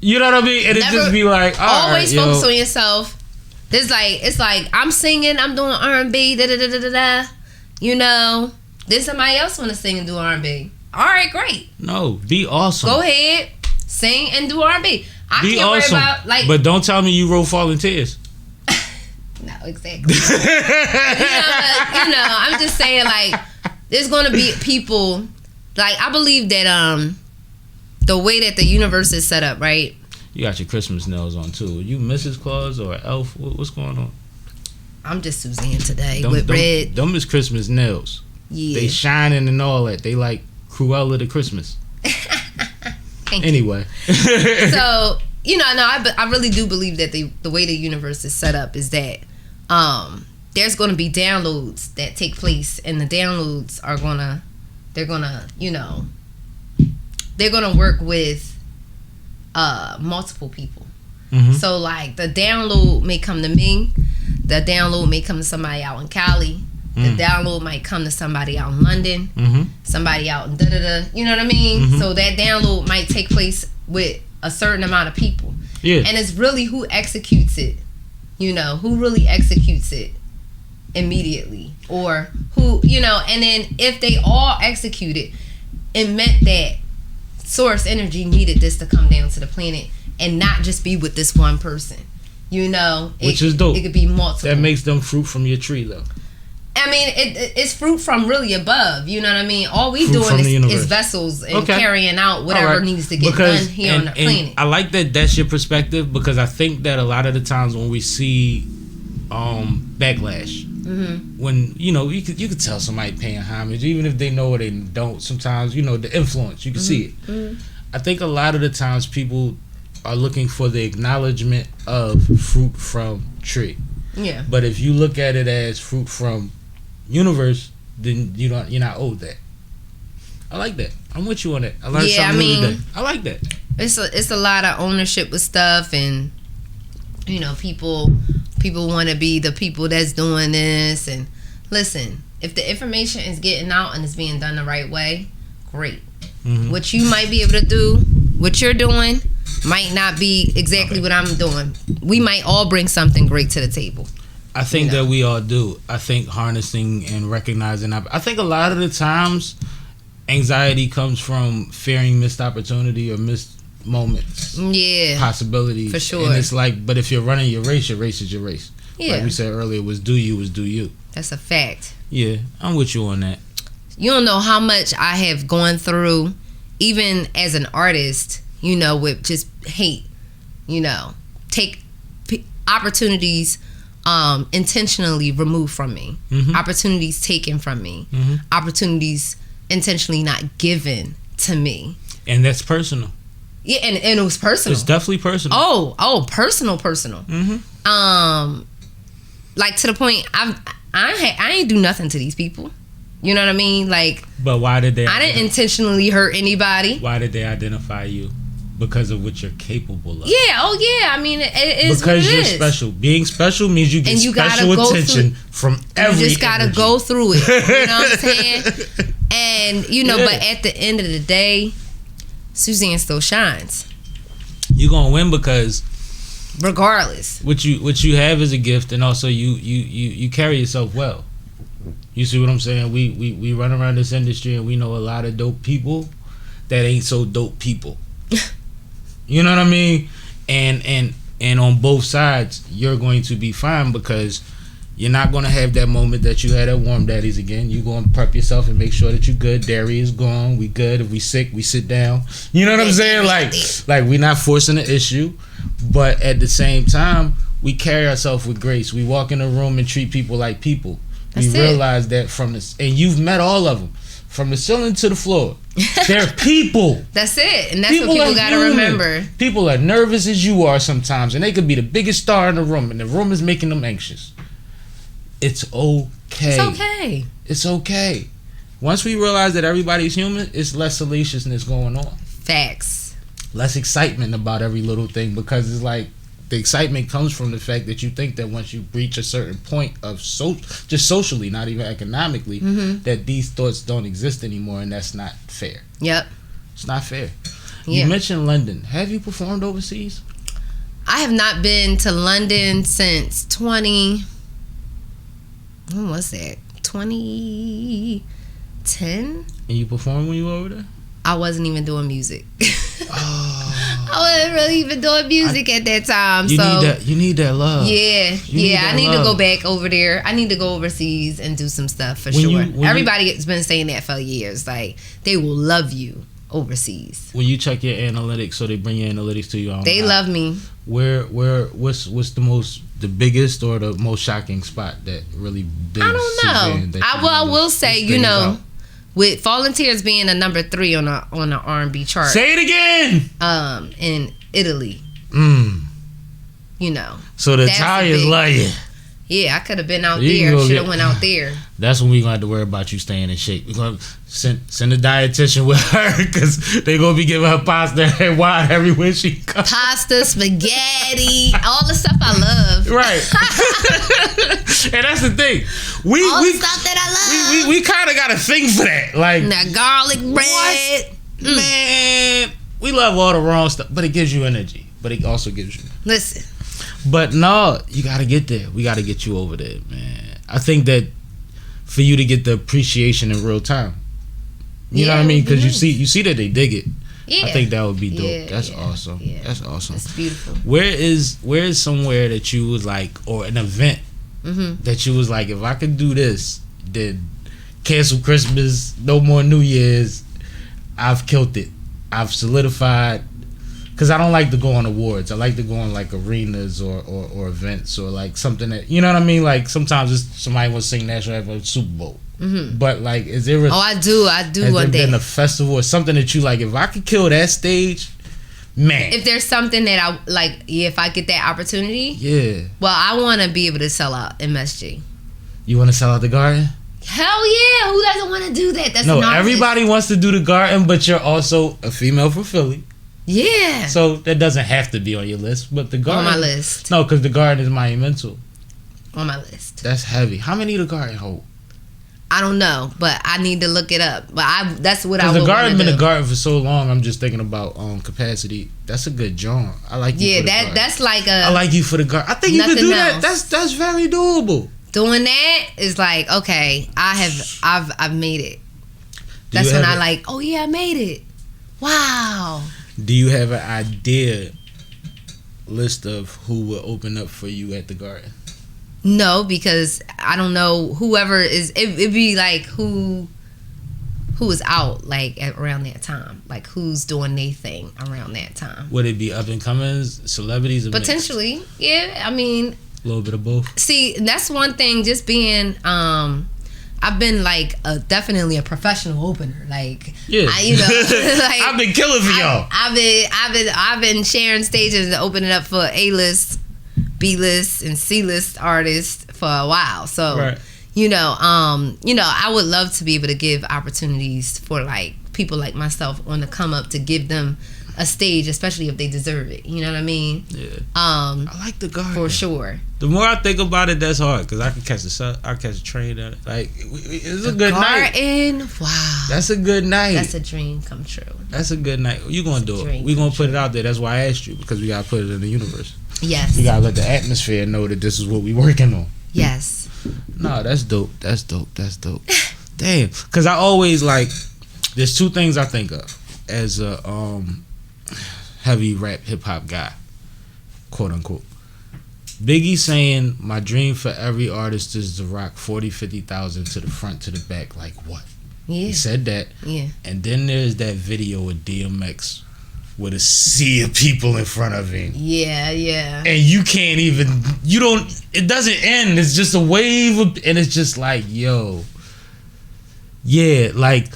You know what I mean? And it just be like, always focus on yourself. It's like I'm singing, I'm doing R&B, da da da da da da. Then somebody else want to sing and do R&B. All right, great. No, be awesome. Go ahead, sing and do R&B. I be can't awesome. worry about but don't tell me you wrote Falling Tears. No, exactly. I'm just saying, there's gonna be people. I believe that the way that the universe is set up, right? You got your Christmas nails on too. You Mrs. Claus or Elf? What's going on? I'm just Suzanne today with red. Them is Christmas nails. Yeah. They shining and all that. They like Cruella to Christmas. Anyway. So, I really do believe that the way the universe is set up is that there's going to be downloads that take place, and the downloads are they're going to work with multiple people. So the download may come to me, the download may come to somebody out in Cali, the download might come to somebody out in London, somebody out in da-da-da, you know what I mean? So that download might take place with a certain amount of people. Yeah. And it's really who executes it, who really executes it immediately, or who, and then if they all execute it, it meant that source energy needed this to come down to the planet and not just be with this one person. Which is dope. It could be multiple. That makes them fruit from your tree, though. I mean, it's fruit from really above. You know what I mean? All we doing is vessels and carrying out whatever needs to get done here on the planet. I like that that's your perspective, because I think that a lot of the times when we see backlash, when you could tell somebody paying homage, even if they know or they don't. Sometimes the influence, you can see it. I think a lot of the times people are looking for the acknowledgement of fruit from tree. Yeah. But if you look at it as fruit from universe, then you're not owed that. I like that. I'm with you on that. I learned something new today. I like that. It's a lot of ownership with stuff, and you know, people want to be the people that's doing this. And listen, if the information is getting out and it's being done the right way, great. What you might be able to do, what you're doing, might not be exactly what I'm doing. We might all bring something great to the table. I think that we all do. I think harnessing and recognizing. I think a lot of the times, anxiety comes from fearing missed opportunity or missed moments. Yeah. Possibilities. For sure. And it's like, but if you're running your race is your race. Yeah. Like we said earlier, was do you. That's a fact. Yeah, I'm with you on that. You don't know how much I have gone through, even as an artist, you know, with just hate, you know, take opportunities intentionally removed from me, opportunities taken from me, opportunities intentionally not given to me. And that's personal. Yeah, and it was personal. It's definitely personal. Oh, personal. Like to the point I ain't do nothing to these people. You know what I mean? Like, but why did they? I didn't intentionally hurt anybody. Why did they identify you? Because of what you're capable of. Yeah. Oh, yeah. I mean, it is because what it you're is. special. Being special means you get and you special attention from every. You just gotta energy. go through it. You know what I'm saying? And you know, but at the end of the day, Suzann still shines. You gonna win because, regardless, what you have is a gift, and also you carry yourself well. You see what I'm saying? We run around this industry and we know a lot of dope people that ain't so dope people. You know what I mean? And on both sides, you're going to be fine because you're not going to have that moment that you had at Warm Daddies again. You're going to prep yourself and make sure that you're good. Dairy is gone. We good. If we sick, we sit down. You know what I'm saying? Like we're not forcing the issue, but at the same time, we carry ourselves with grace. We walk in a room and treat people like people. We realize that from this, and you've met all of them, from the ceiling to the floor. They're people. That's it, and that's what people gotta remember. People are nervous as you are sometimes, and they could be the biggest star in the room, and the room is making them anxious. It's okay. It's okay. It's okay. Once we realize that everybody's human, it's less salaciousness going on. Facts. Less excitement about every little thing, because it's like, the excitement comes from the fact that you think that once you reach a certain point of just socially, not even economically, that these thoughts don't exist anymore, and that's not fair. Yep. It's not fair. Yeah. You mentioned London. Have you performed overseas? I have not been to London since when was that? 2010? And you performed when you were over there? I wasn't even doing music. I wasn't really even doing music at that time. You need that love. Yeah, I need to go back over there. I need to go overseas and do some stuff for sure. Everybody has been saying that for years. Like, they will love you overseas. When you check your analytics, so they bring your analytics to you. They love me. What's the biggest or the most shocking spot that really did? I don't know. I will say, you know, with Fallen Tears being a number 3 on a R&B chart. Say it again. In Italy. You know. So the Italians love you. Yeah, I could have been out there. Should have went out there. That's when we gonna have to worry about you staying in shape. We're gonna send a dietitian with her, because they gonna be giving her pasta and wine everywhere she goes. Pasta, spaghetti, all the stuff I love. Right. And that's the thing. All the stuff that I love. We kind of got a thing for that. Like that garlic bread. Man, we love all the wrong stuff, but it gives you energy. But it also gives you. Listen. But no, you gotta get there. We gotta get you over there, man. I think that for you to get the appreciation in real time, you know what I mean? Because you see that they dig it. Yeah. I think that would be dope. That's awesome. Yeah. That's awesome. That's beautiful. Where is somewhere that you was like, or an event that you was like, if I could do this, then cancel Christmas, no more New Year's, I've killed it. I've solidified. Because I don't like to go on awards. I like to go on like arenas or events or like something that, you know what I mean? Like sometimes it's somebody wants to sing national anthem at Super Bowl. But like, is there I do has one there day. been a festival or something that you like, if I could kill that stage, Man. If there's something that I like, if I get that opportunity, well, I want to be able to sell out MSG. You want to sell out the Garden? Hell yeah! Who doesn't want to do that? That's no. nonsense. Everybody wants to do the Garden, but you're also a female from Philly. Yeah. So that doesn't have to be on your list, but the Garden on my list. No, because the Garden is monumental. On my list. That's heavy. How many the Garden hold? I don't know, but I need to look it up. But that's what I would. The Garden been do. a Garden for so long. I'm just thinking about capacity. That's a good joint. I like you. For the Garden. That's like a. I like you for the Garden. I think you could do else. that. That's very doable. Doing that is like, okay, I've made it. That's when I like, oh yeah, I made it. Wow. Do you have an idea list of who will open up for you at the Garden? No, because I don't know whoever is. It'd be like who is out like around that time, like who's doing their thing around that time. Would it be up and comers, celebrities, or potentially? Mixed? Yeah, I mean, a little bit of both. See, that's one thing. Just being, I've been like definitely a professional opener. Like, yeah, like, I've been killing for y'all. I've been sharing stages and opening up for A-list, B-list, and C-list artists for a while. So, right. I would love to be able to give opportunities for like people like myself on the come up to give them a stage, especially if they deserve it. You know what I mean? Yeah. I like the Garden for sure. The more I think about it, that's hard because I can catch a train at it. Like it's a good night. Wow. That's a good night. That's a dream come true. That's a good night. You gonna do it? We gonna put it out there. That's why I asked you because we gotta put it in the universe. Yes. We gotta let the atmosphere know that this is what we working on. Yes. No, that's dope. That's dope. Damn. Because I always like. There's two things I think of as a heavy rap hip hop guy, quote unquote. Biggie saying my dream for every artist is to rock 40, 50,000 to the front to the back. Like what? Yeah. He said that. Yeah. And then there's that video with DMX with a sea of people in front of him. Yeah. And you can't even. It doesn't end. It's just a wave of, and it's just like, yo. Yeah, like.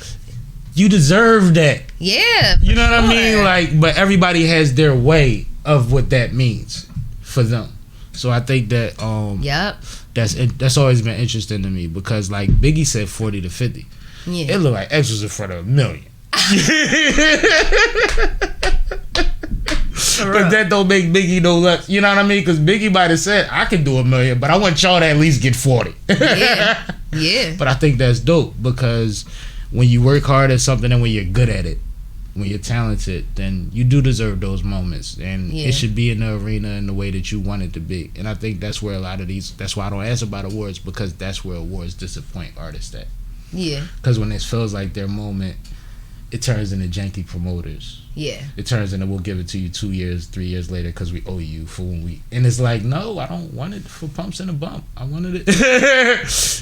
You deserve that. Yeah. You know what I mean? Like, but everybody has their way of what that means for them. So I think that yep. That's always been interesting to me because like Biggie said 40 to 50. Yeah. It looked like X was in front of 1 million. But that don't make Biggie no less. You know what I mean? Because Biggie might have said I can do 1 million, but I want y'all to at least get 40. Yeah. But I think that's dope because when you work hard at something and when you're good at it, when you're talented, then you do deserve those moments. And it should be in the arena in the way that you want it to be. And I think that's where a lot of these, that's why I don't ask about awards, because that's where awards disappoint artists at. Yeah. Because when it feels like their moment, it turns into janky promoters. Yeah. It turns into we'll give it to you 2 years, 3 years later because we owe you for when we. And it's like, no, I don't want it for pumps and a bump. I wanted it.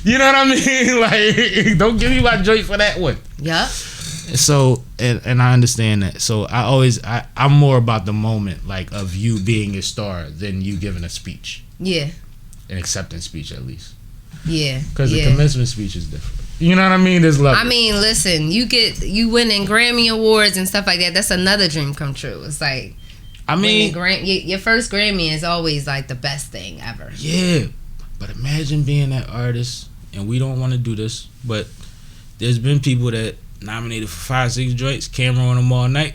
You know what I mean? Like, don't give me my joint for that one. Yeah. So, and I understand that. So I'm more about the moment, like, of you being a star than you giving a speech. Yeah. An acceptance speech, at least. Yeah. Because the commencement speech is different. You know what I mean? There's love. I mean, listen, you winning Grammy awards and stuff like that. That's another dream come true. It's like, I mean, your first Grammy is always like the best thing ever. Yeah, but imagine being that artist, and we don't want to do this, but there's been people that nominated for 5-6 joints, camera on them all night.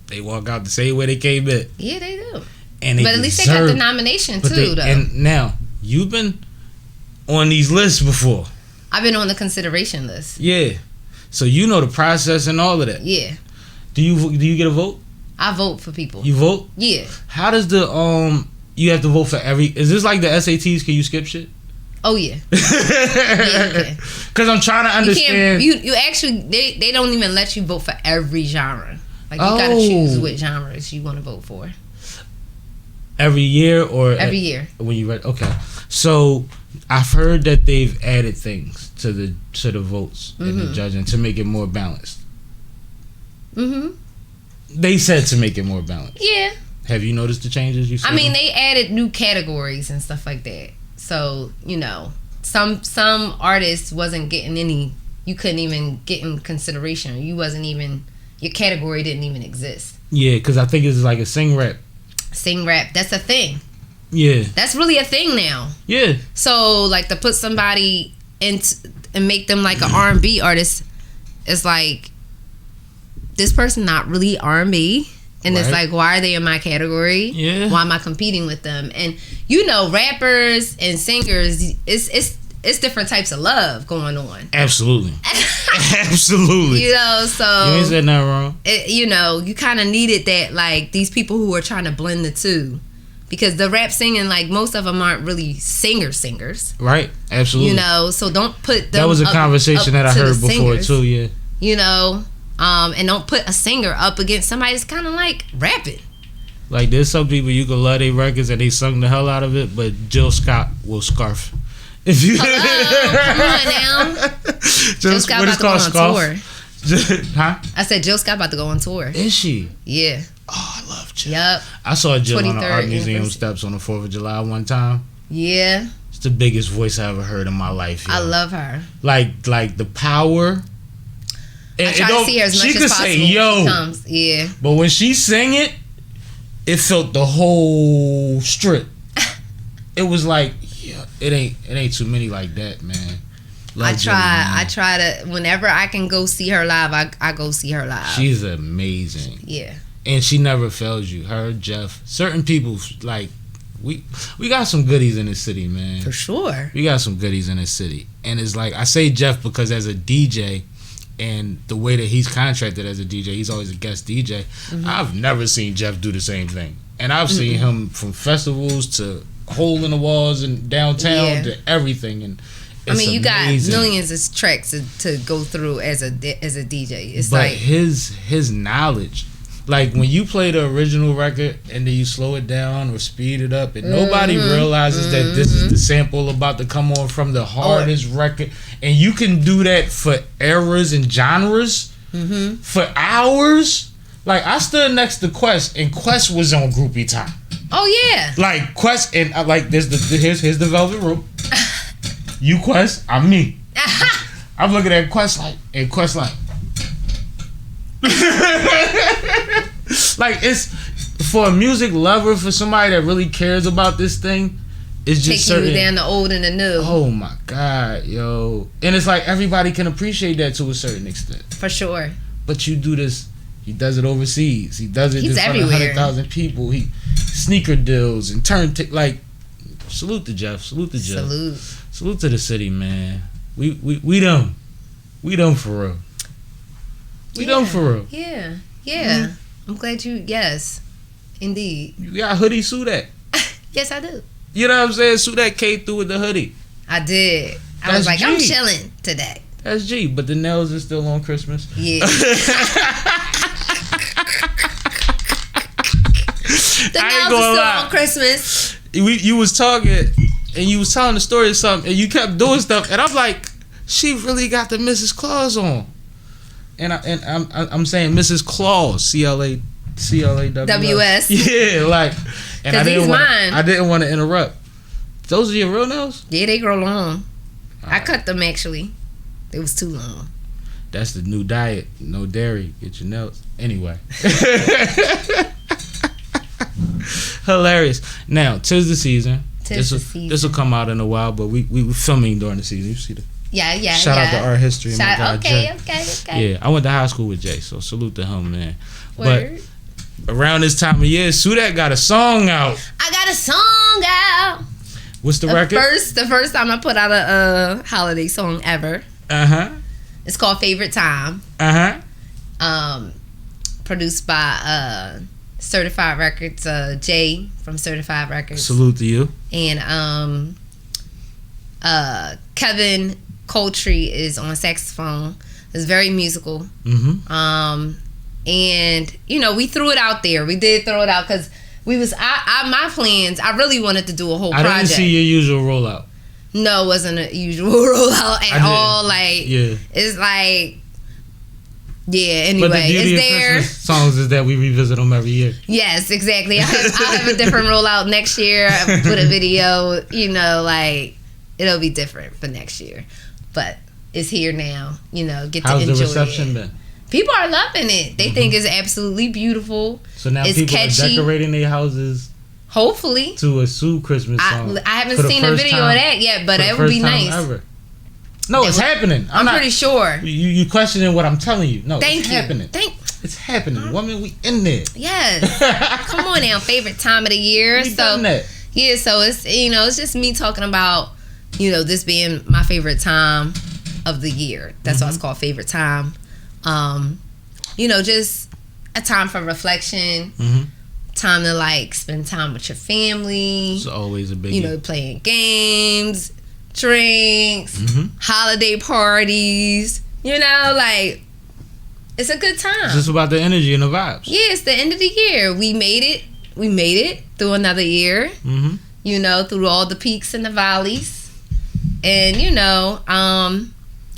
They walk out the same way they came in. Yeah, they do. And but at least they got the nomination too, though. And now you've been on these lists before. I've been on the consideration list. Yeah, so you know the process and all of that. Yeah. Do you get a vote? I vote for people. You vote? Yeah. How does the you have to vote for every? Is this like the SATs? Can you skip shit? Oh yeah. Yeah, because I'm trying to understand. You actually they don't even let you vote for every genre. Like you gotta choose what genres you want to vote for. Every year or every year when you read? Okay, so I've heard that they've added things to the votes and the judging to make it more balanced. They said to make it more balanced. Yeah. Have you noticed the changes you said? I mean, they added new categories and stuff like that. So, some artists wasn't getting any, you couldn't even get in consideration. You wasn't even your category didn't even exist. Yeah, because I think it's like a sing rap. Sing rap, that's a thing. Yeah. That's really a thing now. Yeah. So like to put somebody in and make them like an R&B artist, it's like this person not really R&B. And it's like, why are they in my category? Yeah. Why am I competing with them? And rappers and singers, it's different types of love going on. Absolutely. Absolutely. So you ain't said nothing wrong. You kind of needed that, like these people who are trying to blend the two, because the rap singing, like most of them aren't really singers. Right. Absolutely. So don't put them. That was a conversation that I heard before too. Yeah. And don't put a singer up against somebody that's kind of like rapping. Like there's some people you can love their records and they sung the hell out of it, but Jill Scott will scarf. If you come on now. Jill Scott about to go on tour. Huh? I said Jill Scott about to go on tour. Is she? Yeah. Oh, I love Jill. Yep. I saw Jill on the Art Museum steps on the 4th of July one time. Yeah. It's the biggest voice I ever heard in my life. Yo. I love her. Like the power. I try to see her as much as possible. She could say, yo. She comes. Yeah. But when she sang it, it felt the whole strip. It was like, yeah, it ain't too many like that, man. I try to, whenever I can go see her live, I go see her live. She's amazing. Yeah. And she never fails you. Her, Jeff, certain people, like, we got some goodies in this city, man. For sure. We got some goodies in this city. And it's like, I say Jeff because as a DJ, and the way that he's contracted as a DJ, he's always a guest DJ. Mm-hmm. I've never seen Jeff do the same thing. And I've seen him from festivals to hole in the walls and downtown to everything. And it's you amazing. got millions of tracks to go through as a DJ. It's but like his knowledge. Like when you play the original record and then you slow it down or speed it up and nobody realizes that this is the sample about to come on from the hardest record, and you can do that for eras and genres for hours. Like I stood next to Quest and Quest was on Groupie Time. Oh yeah. Like Quest and like here's the Velvet Rope. You Quest, I'm me. I'm looking at Quest and Quest like like it's for a music lover, for somebody that really cares about this thing, it's just taking you down the old and the new. Oh my God, yo. And it's like everybody can appreciate that to a certain extent. For sure. But you do this, he does it overseas. He does it in front of 100,000 people. He sneaker deals and like salute to Jeff. Salute to Jeff. Salute to the city, man. We them. We them for real. We done for real. Yeah. Yeah. I'm glad yes. Indeed. You got hoodie SUDAT. Yes, I do. You know what I'm saying? SUDAT came through with the hoodie. I did. I was like, G. I'm chilling today. That's G, but the nails are still on Christmas. Yeah. The nails are still on Christmas. You was talking and you was telling the story of something and you kept doing stuff and I'm like, she really got the Mrs. Claus on. And I'm saying Mrs. Claus, CLAWS. Yeah, like, and I didn't want to interrupt. Those are your real nails? Yeah, they grow long. I cut them actually. It was too long. That's the new diet. No dairy. Get your nails. Anyway. Hilarious. Now, 'tis the season. This will come out in a while, but we were filming during the season. You see the. Yeah. Shout out to Art History. Okay. Yeah, I went to high school with Jay, so salute to him, man. Word. But around this time of year, SUDAT got a song out. I got a song out. What's the record? The first time I put out a holiday song ever. It's called Favorite Time. Produced by Certified Records, Jay from Certified Records. Salute to you. And Kevin Coltree is on saxophone. It's very musical. And we threw it out there. We did throw it out because my plans, I really wanted to do a whole project. I didn't see your usual rollout. No, it wasn't a usual rollout at all. Like, it's like, anyway, but the beauty it's of there. Christmas songs is that we revisit them every year. Yes, exactly. I'll have a different rollout next year with a video, like, it'll be different for next year. But it's here now, get How's to enjoy the reception been? People are loving it. They think it's absolutely beautiful. So now it's people catchy. are decorating their houses. Hopefully. To a Sue Christmas song. I haven't seen a video of that yet, but it would be nice. Ever. No, it's happening. I'm pretty sure. You questioning what I'm telling you. No, it's happening. It's happening. Woman, we in there. Yes. Come on now. Favorite time of the year. So it's it's just me talking about, this being my favorite time of the year. That's why it's called favorite time. Just a time for reflection. Time to spend time with your family. It's always a big playing games, drinks, holiday parties. It's a good time. It's just about the energy and the vibes. Yeah, it's the end of the year. We made it through another year. Through all the peaks and the valleys. And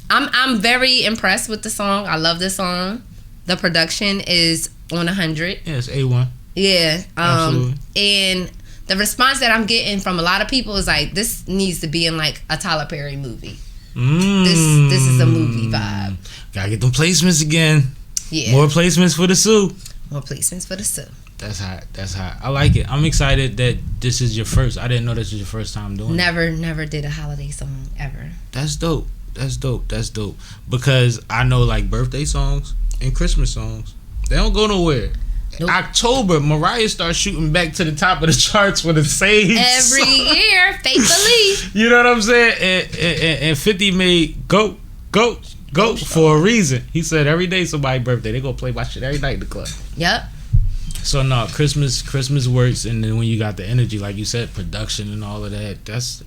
I'm very impressed with the song. I love the song. The production is on 100. Yeah, it's A1. Yeah. Absolutely. And the response that I'm getting from a lot of people is this needs to be in a Tyler Perry movie. This is a movie vibe. Gotta get them placements again. Yeah. More placements for the Sue. More placements for the Sue. That's hot. I like it. I'm excited that this is your first. I didn't know this was your first time doing it. Never did a holiday song ever. That's dope. Because I know birthday songs and Christmas songs, they don't go nowhere. Nope. October, Mariah starts shooting back to the top of the charts for the same every song. year, fake belief. You know what I'm saying? And 50 made go for a reason. He said every day somebody's birthday, they gonna play my shit every night in the club. Yep. So no, Christmas works, and then when you got the energy, like you said, production and all of that,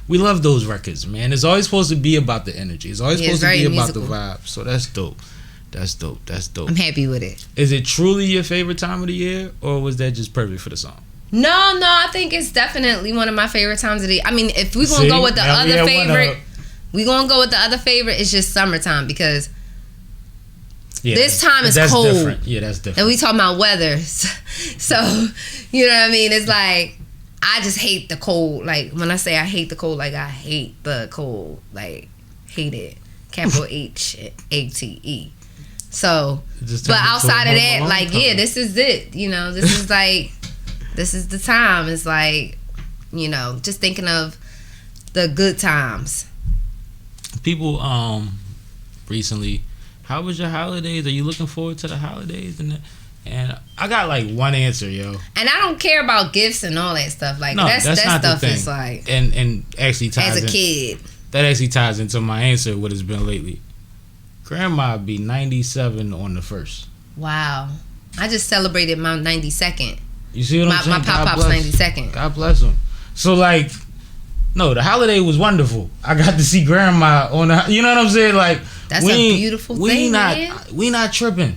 we love those records, man. It's always supposed to be about the energy. It's always supposed to be musical. About the vibe. So that's dope. That's dope. I'm happy with it. Is it truly your favorite time of the year, or was that just perfect for the song? No, I think it's definitely one of my favorite times of the year. I mean, if we're gonna go with the other favorite, it's just summertime because this time is cold. Different. Yeah, that's different. And we talking about weather. So, you know what I mean? It's I just hate the cold. When I say I hate the cold, I hate the cold. Hate it. Capital HATE. So, but outside of that, this is it. This is the time. It's just thinking of the good times. People, recently, how was your holidays? Are you looking forward to the holidays? And I got one answer, yo. And I don't care about gifts and all that stuff. That's not stuff the thing. Is and actually ties as a kid. That actually ties into my answer. What it's been lately. Grandma be 97 on the 1st. Wow. I just celebrated my 92nd. You see what I'm saying? My pop-pop's 92nd. God bless him. So no, the holiday was wonderful. I got to see grandma on the. You know what I'm saying? That's a beautiful thing. We not tripping.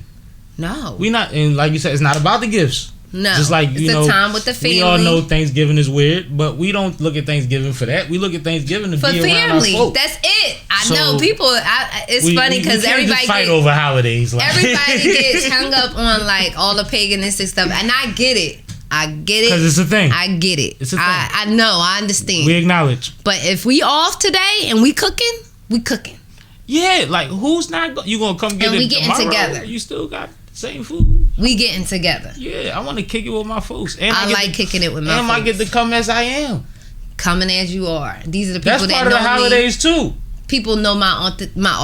No. We not, and like you said, it's not about the gifts. No. Just it's a time with the family. We all know Thanksgiving is weird, but we don't look at Thanksgiving for that. We look at Thanksgiving to be around our folk. That's it. I know people. It's funny because everybody fight over holidays. Everybody gets hung up on all the paganistic stuff, and I get it. Because it's a thing. I get it. It's a thing. I know. I understand. We acknowledge. But if we off today and we cooking, we cooking. Yeah, who's not? You gonna come get and it we getting tomorrow? Together. You still got the same food. We getting together. Yeah, I want to kick it with my folks. And I like kicking it with my folks. And I get to come as I am. Coming as you are. These are the people that know me. That's part of the holidays too. People know my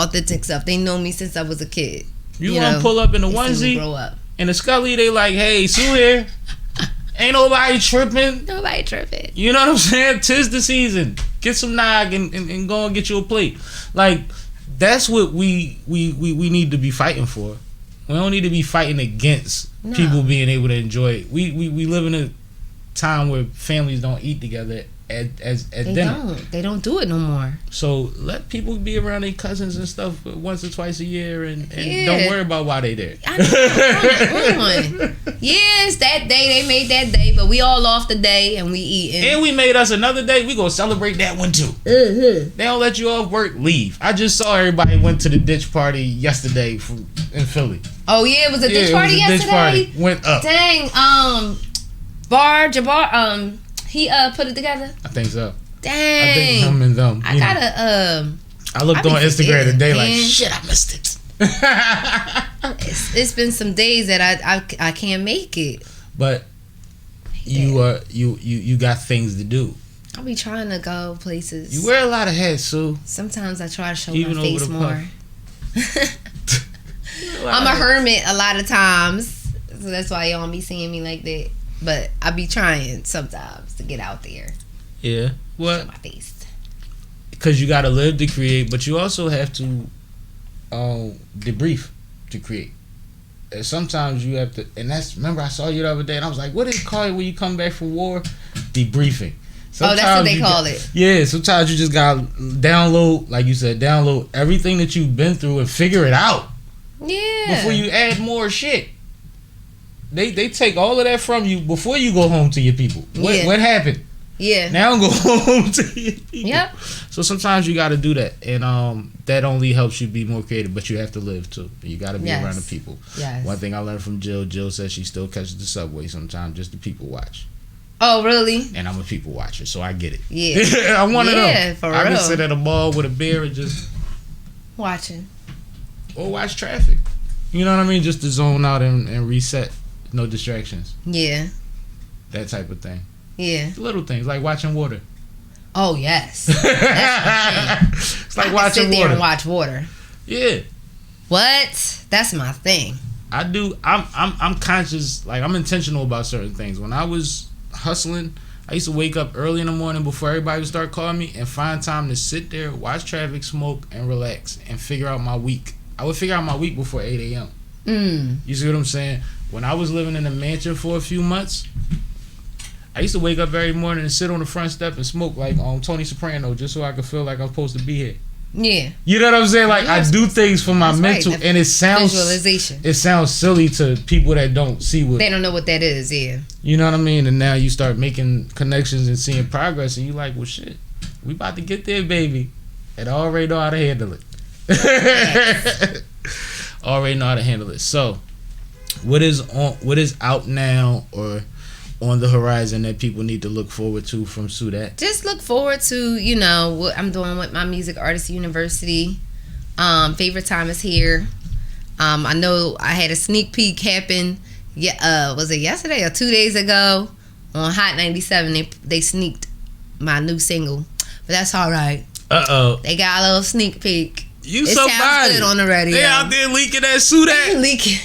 authentic stuff. They know me since I was a kid. You gonna pull up in a onesie, grow up. In a Scully, they hey, Sue here. Ain't nobody tripping. Nobody tripping. You know what I'm saying? 'Tis the season. Get some nog and go and get you a plate. That's what we need to be fighting for. We don't need to be fighting against people being able to enjoy it. We live in a time where families don't eat together at dinner. They don't do it no more. So let people be around their cousins and stuff once or twice a year and don't worry about why they there. I know. Yes, that day they made that day, but we all off the day and we eating. And we made us another day. We gonna celebrate that one too. They don't let you off work, leave. I just saw everybody went to the ditch party yesterday in Philly. Oh yeah, it was a ditch party yesterday. Ditch party went up. Dang, Jabbar, he put it together. I think so. Dang. I think him and them. I gotta I looked on Instagram today shit, I missed it. It's been some days that I can't make it. But you got things to do. I'll be trying to go places. You wear a lot of hats, Sue. Sometimes I try to show Even my over face the more. I'm a hermit a lot of times, so that's why y'all don't be seeing me like that. But I be trying sometimes to get out there. Yeah. What? Show my face. Because you got to live to create, but you also have to debrief to create. And sometimes you have to, and that's, remember I saw you the other day, and I was like, what do you call it when you come back from war? Debriefing. Sometimes that's what they call it. Yeah, sometimes you just got to download, like you said, download everything that you've been through and figure it out. Yeah. Before you add more shit. They take all of that from you before you go home to your people. What happened? Yeah. Now go home to your people. Yep. So sometimes you got to do that, and that only helps you be more creative. But you have to live too. You got to be around the people. Yes. One thing I learned from Jill says she still catches the subway sometimes just to people watch. Oh, really? And I'm a people watcher, so I get it. Yeah. I'm one of them. Yeah, for real. I can sit at a mall with a beer and just watching. Or watch traffic. You know what I mean? Just to zone out and reset. No distractions. Yeah. That type of thing. Yeah. Little things like watching water. Oh yes. That's it's like watching sit there water. and watch water. Yeah. What? That's my thing. I do. I'm conscious. Like I'm intentional about certain things. When I was hustling, I used to wake up early in the morning before everybody would start calling me and find time to sit there, watch traffic, smoke, and relax and figure out my week. I would figure out my week before 8 a.m. You see what I'm saying? When I was living in a mansion for a few months, I used to wake up every morning and sit on the front step and smoke like Tony Soprano just so I could feel like I'm supposed to be here. Yeah. You know what I'm saying? Like I do things for my mental, right. and it sounds visualization. It sounds silly to people that don't see what they don't know what that is. Yeah. You know what I mean? And now you start making connections and seeing progress, and you like, well, shit, we about to get there, baby, and I already know how to handle it. Yes. Already know how to handle it. So, what is out now or on the horizon that people need to look forward to from SUDAT? Just look forward to, what I'm doing with my Music Artist University. Favorite time is here. I know I had a sneak peek happen. Was it yesterday or 2 days ago on Hot 97? They sneaked my new single, but that's all right. They got a little sneak peek. You it somebody. sounds good on the radio. They out there leaking that SUDAT. Leaking.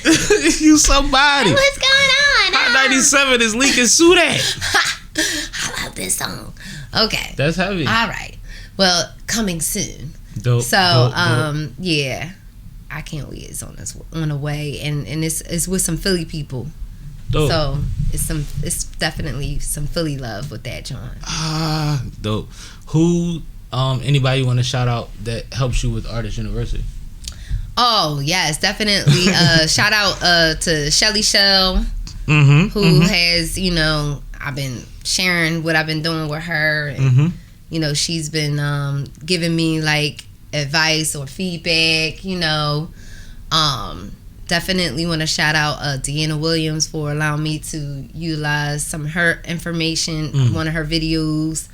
You somebody. What's going on? Hot 97 is leaking SUDAT. I love this song. Okay. That's heavy. All right. Well, coming soon. Dope. So, dope. Yeah, I can't wait. It's on the way, and it's with some Philly people. Dope. So it's definitely some Philly love with that, John. Dope. Who? Anybody you want to shout out that helps you with Artist University? Oh yes, definitely. Shout out to Shelly Shell, who has I've been sharing what I've been doing with her, and she's been giving me like advice or feedback. Definitely want to shout out Deanna Williams for allowing me to utilize some of her information, one of her videos.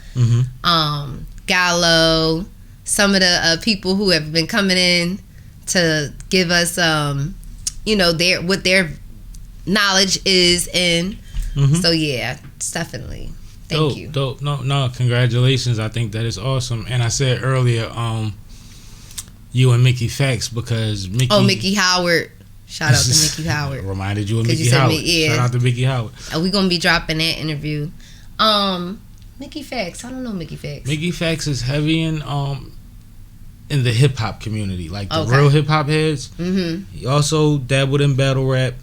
Gallo, some of the people who have been coming in to give us, what their knowledge is in. So yeah, it's definitely. Thank you. Dope. No, congratulations. I think that is awesome. And I said earlier, you and Mickey Fax because Mickey. Oh, Mickey Howard. Shout out to Mickey Howard. Reminded you of Mickey Howard. Shout out to Mickey Howard. We're gonna be dropping that interview. Mickey Fax. I don't know Mickey Fax. Mickey Fax is heavy in the hip hop community, like the real hip hop heads. He also dabbled in battle rap.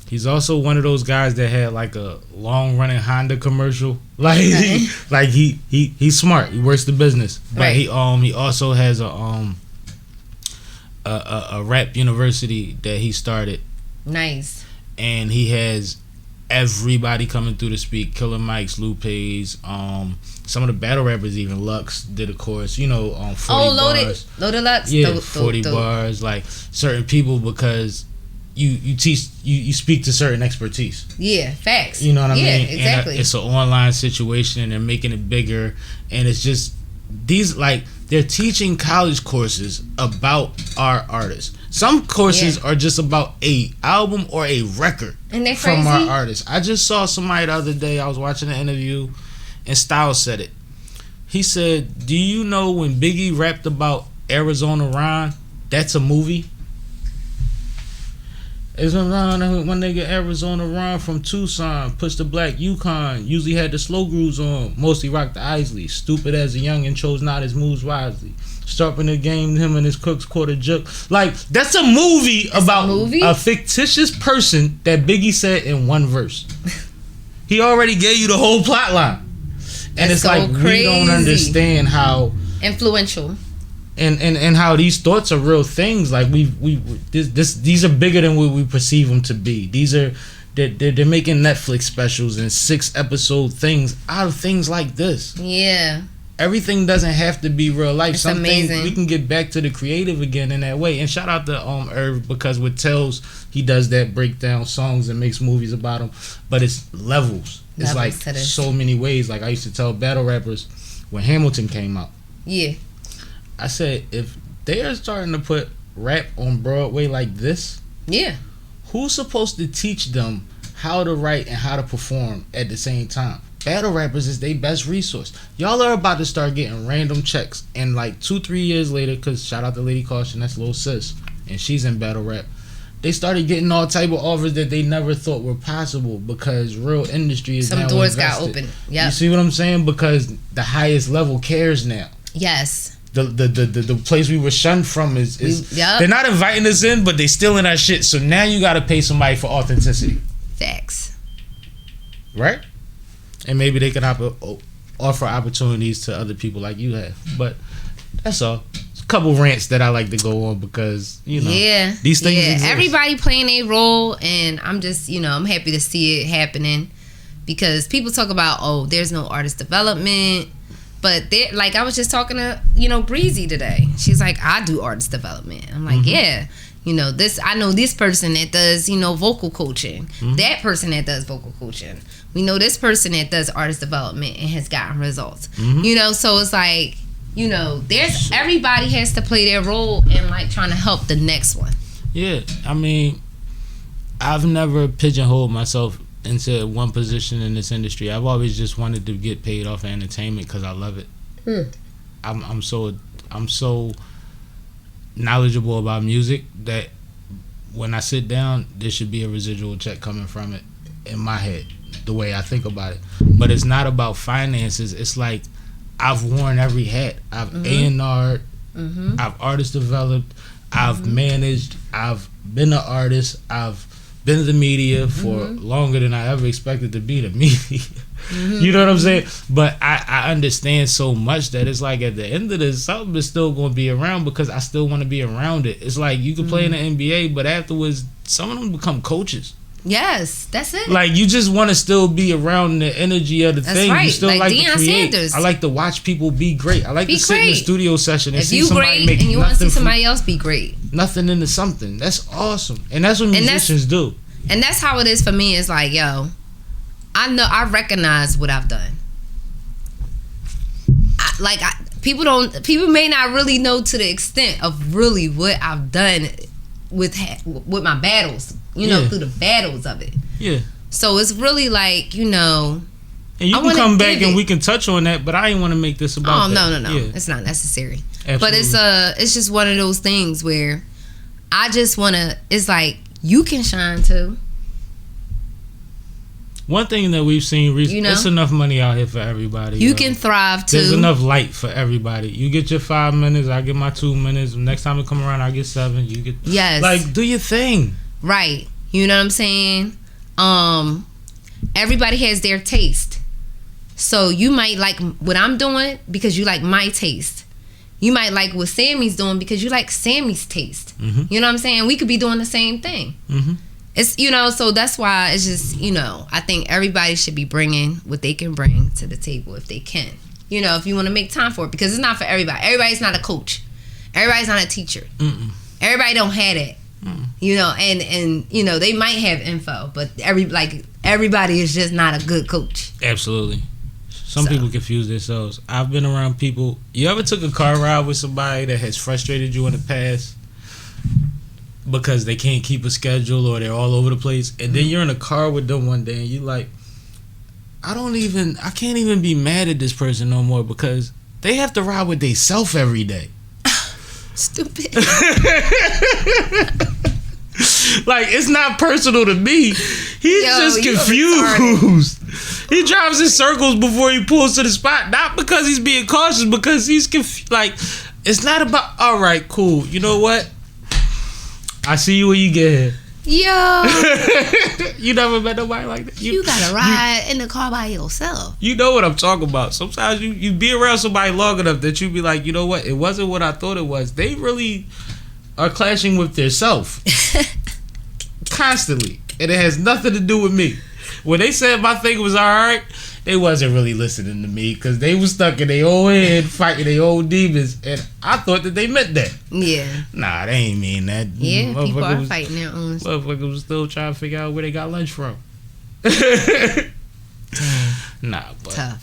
He's also one of those guys that had like a long running Honda commercial. Like he's smart. He works the business, but he also has a rap university that he started. Nice. And he has everybody coming through to speak. Killer Mike's, Lupe's, some of the battle rappers, even Lux did a course. 40 bars. Loaded Lux. Yeah, 40 bars. Like certain people, because you teach, you speak to certain expertise. Yeah, facts. You know what I mean? Yeah, exactly. And it's an online situation, and they're making it bigger, and it's just these they're teaching college courses about our artists. Some courses are just about a album or a record from our artists. I just saw somebody the other day, I was watching an interview, and Styles said it. He said, do you know when Biggie rapped about Arizona Ron, that's a movie? It's around one nigga Arizona Ron from Tucson, pushed the black Yukon, usually had the slow grooves on, mostly rocked the Isley, stupid as a young and chose not his moves wisely. Sharpen the game, him and his crooks caught a joke. Like, that's a movie about a fictitious person that Biggie said in one verse. He already gave you the whole plot line. And it's so like, crazy. We don't understand how influential. And how these thoughts are real things. Like these are bigger than what we perceive them to be. They're making Netflix specials and 6-episode things out of things like this. Yeah. Everything doesn't have to be real life. It's Some amazing. things we can get back to the creative again in that way. And shout out to Irv, because with Tells, he does that breakdown songs and makes movies about them. But it's levels. It's like so many ways. Like I used to tell battle rappers when Hamilton came out. Yeah. I said, if they are starting to put rap on Broadway like this, who's supposed to teach them how to write and how to perform at the same time? Battle rappers is their best resource. Y'all are about to start getting random checks, and like 2-3 years later, because shout out to Lady Caution, that's Lil Sis, and she's in battle rap. They started getting all type of offers that they never thought were possible because real industry is now invested. Some doors got open. Yeah. You see what I'm saying? Because the highest level cares now. Yes. The place we were shunned from is they're not inviting us in, but they still in our shit. So now you got to pay somebody for authenticity. Facts. Right? And maybe they can offer opportunities to other people like you have. But that's all. It's a couple rants that I like to go on because, you know, these things exist. Everybody playing a role, and I'm just, I'm happy to see it happening because people talk about, there's no artist development. But like I was just talking to, Breezy today. She's like, I do artist development. I'm like, I know this person that does, vocal coaching. That person that does vocal coaching. We know this person that does artist development and has gotten results. So it's like, there's everybody has to play their role in like trying to help the next one. Yeah, I mean, I've never pigeonholed myself into one position in this industry. I've always just wanted to get paid off of entertainment because I love it. I'm so knowledgeable about music that when I sit down, there should be a residual check coming from it in my head, the way I think about it. But it's not about finances. It's like I've worn every hat. I've A&R'd, I've artist developed, I've managed, I've been an artist, I've been in the media for longer than I ever expected to be the media. You know what I'm saying? But I understand so much that it's like at the end of this, something is still going to be around because I still want to be around it. It's like you can play in the NBA, but afterwards, some of them become coaches. Yes, that's it. Like you just want to still be around the energy of the thing. Right. You still like to create. Sanders. I like to watch people be great. I like to sit in the studio session and see somebody make and you want to see somebody else be great. Nothing into something. That's awesome. And that's what musicians do. And that's how it is for me. It's like, I recognize what I've done. People may not really know to the extent of really what I've done with my battles, through the battles of it. Yeah. So it's really like, And you can come back and we can touch on that, but I didn't want to make this about that. No. Yeah. It's not necessary. Absolutely. But it's just one of those things where I just want to, it's like, you can shine too. One thing that we've seen recently, there's enough money out here for everybody. You can thrive too. There's enough light for everybody. You get your 5 minutes, I get my 2 minutes. Next time it come around, I get 7. You get like do your thing. Right. You know what I'm saying? Everybody has their taste. So you might like what I'm doing because you like my taste. You might like what Sammie's doing because you like Sammie's taste. You know what I'm saying? We could be doing the same thing. It's, so that's why it's just, I think everybody should be bringing what they can bring to the table if they can. If you want to make time for it, because it's not for everybody. Everybody's not a coach. Everybody's not a teacher. Everybody don't have it. And they might have info, but everybody is just not a good coach. Absolutely. Some people confuse themselves. I've been around people. You ever took a car ride with somebody that has frustrated you in the past because they can't keep a schedule or they're all over the place, and then you're in a car with them one day and you're like, I can't even be mad at this person no more because they have to ride with themselves every day. Stupid. Like, it's not personal to me. He's just confused. He drives in circles before he pulls to the spot. Not because he's being cautious, because he's confused. Like, it's not about, all right, cool. You know what? I see you when you get here. Yo. You never met nobody like that? You gotta ride in the car by yourself. You know what I'm talking about. Sometimes you be around somebody long enough that you be like, you know what? It wasn't what I thought it was. They really are clashing with their self. Constantly. And it has nothing to do with me. When they said my thing was alright, they wasn't really listening to me because they was stuck in their own head fighting their own demons, and I thought that they meant that. Yeah. Nah, they ain't mean that. Yeah, people are fighting their own stuff. Motherfuckers was still trying to figure out where they got lunch from. Nah, but tough.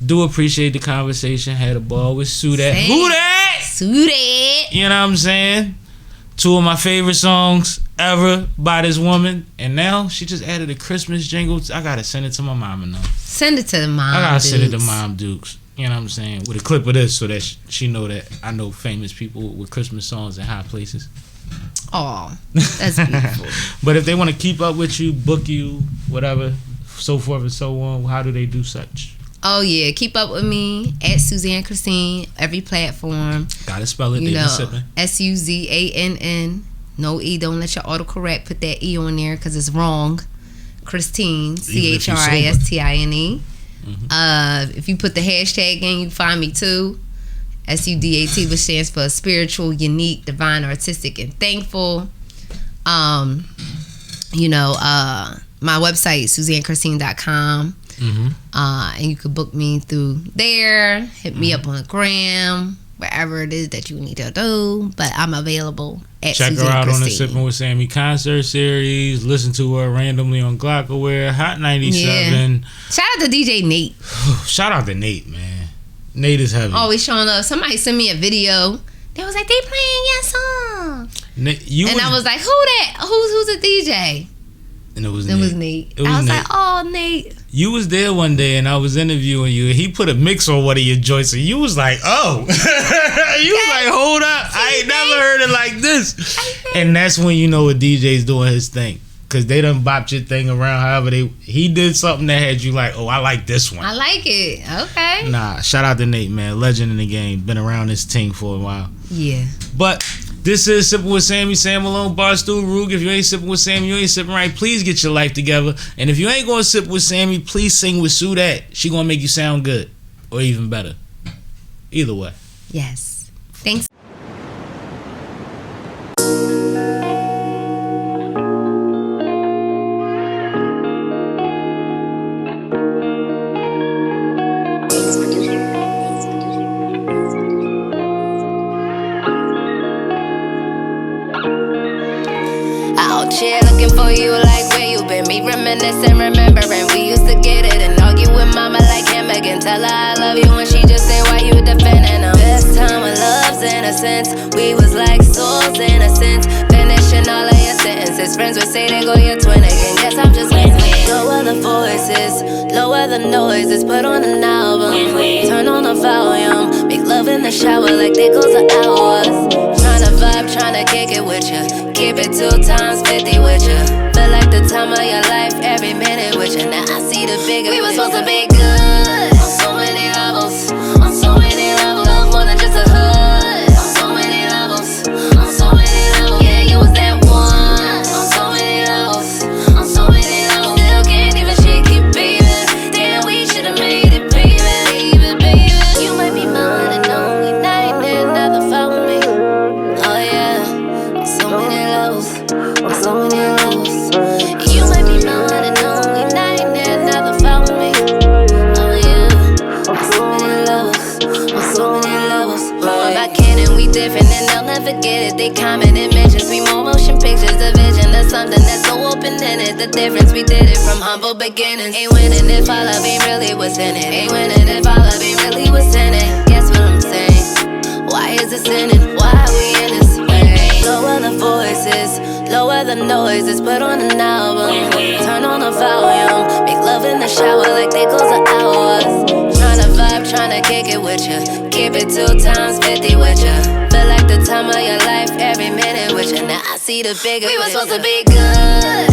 Do appreciate the conversation. Had a ball with SUDAT. Who that? SUDAT. You know what I'm saying? 2 of my favorite songs ever by this woman, and now she just added a Christmas jingle. I gotta send it to my mama now. Send it to the mom. I gotta send it to Dukes. Mom Dukes. You know what I'm saying? With a clip of this, so that she know that I know famous people with Christmas songs in high places. Oh, that's beautiful. But if they want to keep up with you, book you, whatever, so forth and so on, how do they do such? Oh yeah, keep up with me at Suzann Christine, every platform. Gotta spell it. You know, Sippin'. SUZANN. No E. Don't let your autocorrect put that E on there because it's wrong. Christine, CHRISTINE. If you put the hashtag in, you find me too. SUDAT, which stands for spiritual, unique, divine, artistic, and thankful. My website, SuzannChristine.com. And you could book me through there. Hit me up on the gram, wherever it is that you need to do. But I'm available at Check Suzann her out Christine. on the Sippin' with Sammie concert series. Listen to her randomly on Glockaware, Hot 97. Yeah. Shout out to DJ Nate. Shout out to Nate, man. Nate is heavy. Always showing love. Somebody sent me a video. They was like, they playing your song. I was like, who that? Who's a DJ? And it was Nate. I was like, oh, Nate. You was there one day and I was interviewing you and he put a mix on one of your joints and you was like, oh. You was like, hold up. I ain't never heard it like this. And that's when you know a DJ's doing his thing. Because they done bopped your thing around however he did something that had you like, oh, I like this one. I like it. Okay. Nah, shout out to Nate, man. Legend in the game. Been around this team for a while. Yeah. But this is Sippin' with Sammie, Sam Malone, Barstool, Roug. If you ain't sipping with Sammie, you ain't sipping right. Please get your life together. And if you ain't going to sip with Sammie, please sing with SUDAT. She going to make you sound good. Or even better. Either way. Yes. Thanks. Out here looking for you, like where you been. Me reminiscing, remembering we used to get it and argue with mama like him again. Tell her I love you when she just say why you defending them. Best time of love's innocence. We was like souls in a sense. Finishing all of your sentences. Friends would say they go your twin again. Guess I'm just waiting. Lower the voices, lower the noises. Put on an album, turn on the volume. Make love in the shower like there goes the hours. Tryna vibe, tryna kick it with ya. Keep it 2 times 50 with ya. Feel like the time of your life, every minute with ya. Now I see the bigger. We were supposed to be good on so many levels. On so many levels. Love more than just a hood. On so many levels. On so many levels. Yeah, you was that one. On so many levels. On so many levels. Still can't even shake it, baby. Damn, we should've made it, baby. Baby. You might be mine and only night and never found me. Oh yeah, on so many levels, on so many levels. You might be mine and only night and never found me. Oh yeah, on so many levels, on so many levels. More about canon, we different and they'll never get it. They comment and mentions, we more motion pictures, the vision, the sun. something that's so open-ended. The difference, we did it from humble beginnings. Ain't winning if all of it really was in it. Ain't winning if all of it really was in it. Guess what I'm saying? Why is it sinning? Why are we in this way? Lower the voices, lower the noises, put on an album, turn on the volume, make love in the shower like they goes the hours. Tryna vibe, tryna kick it with ya, keep it 2 times 50 with ya. Feel like the time of your life, every minute with ya. Now I see the bigger. We were supposed to be good,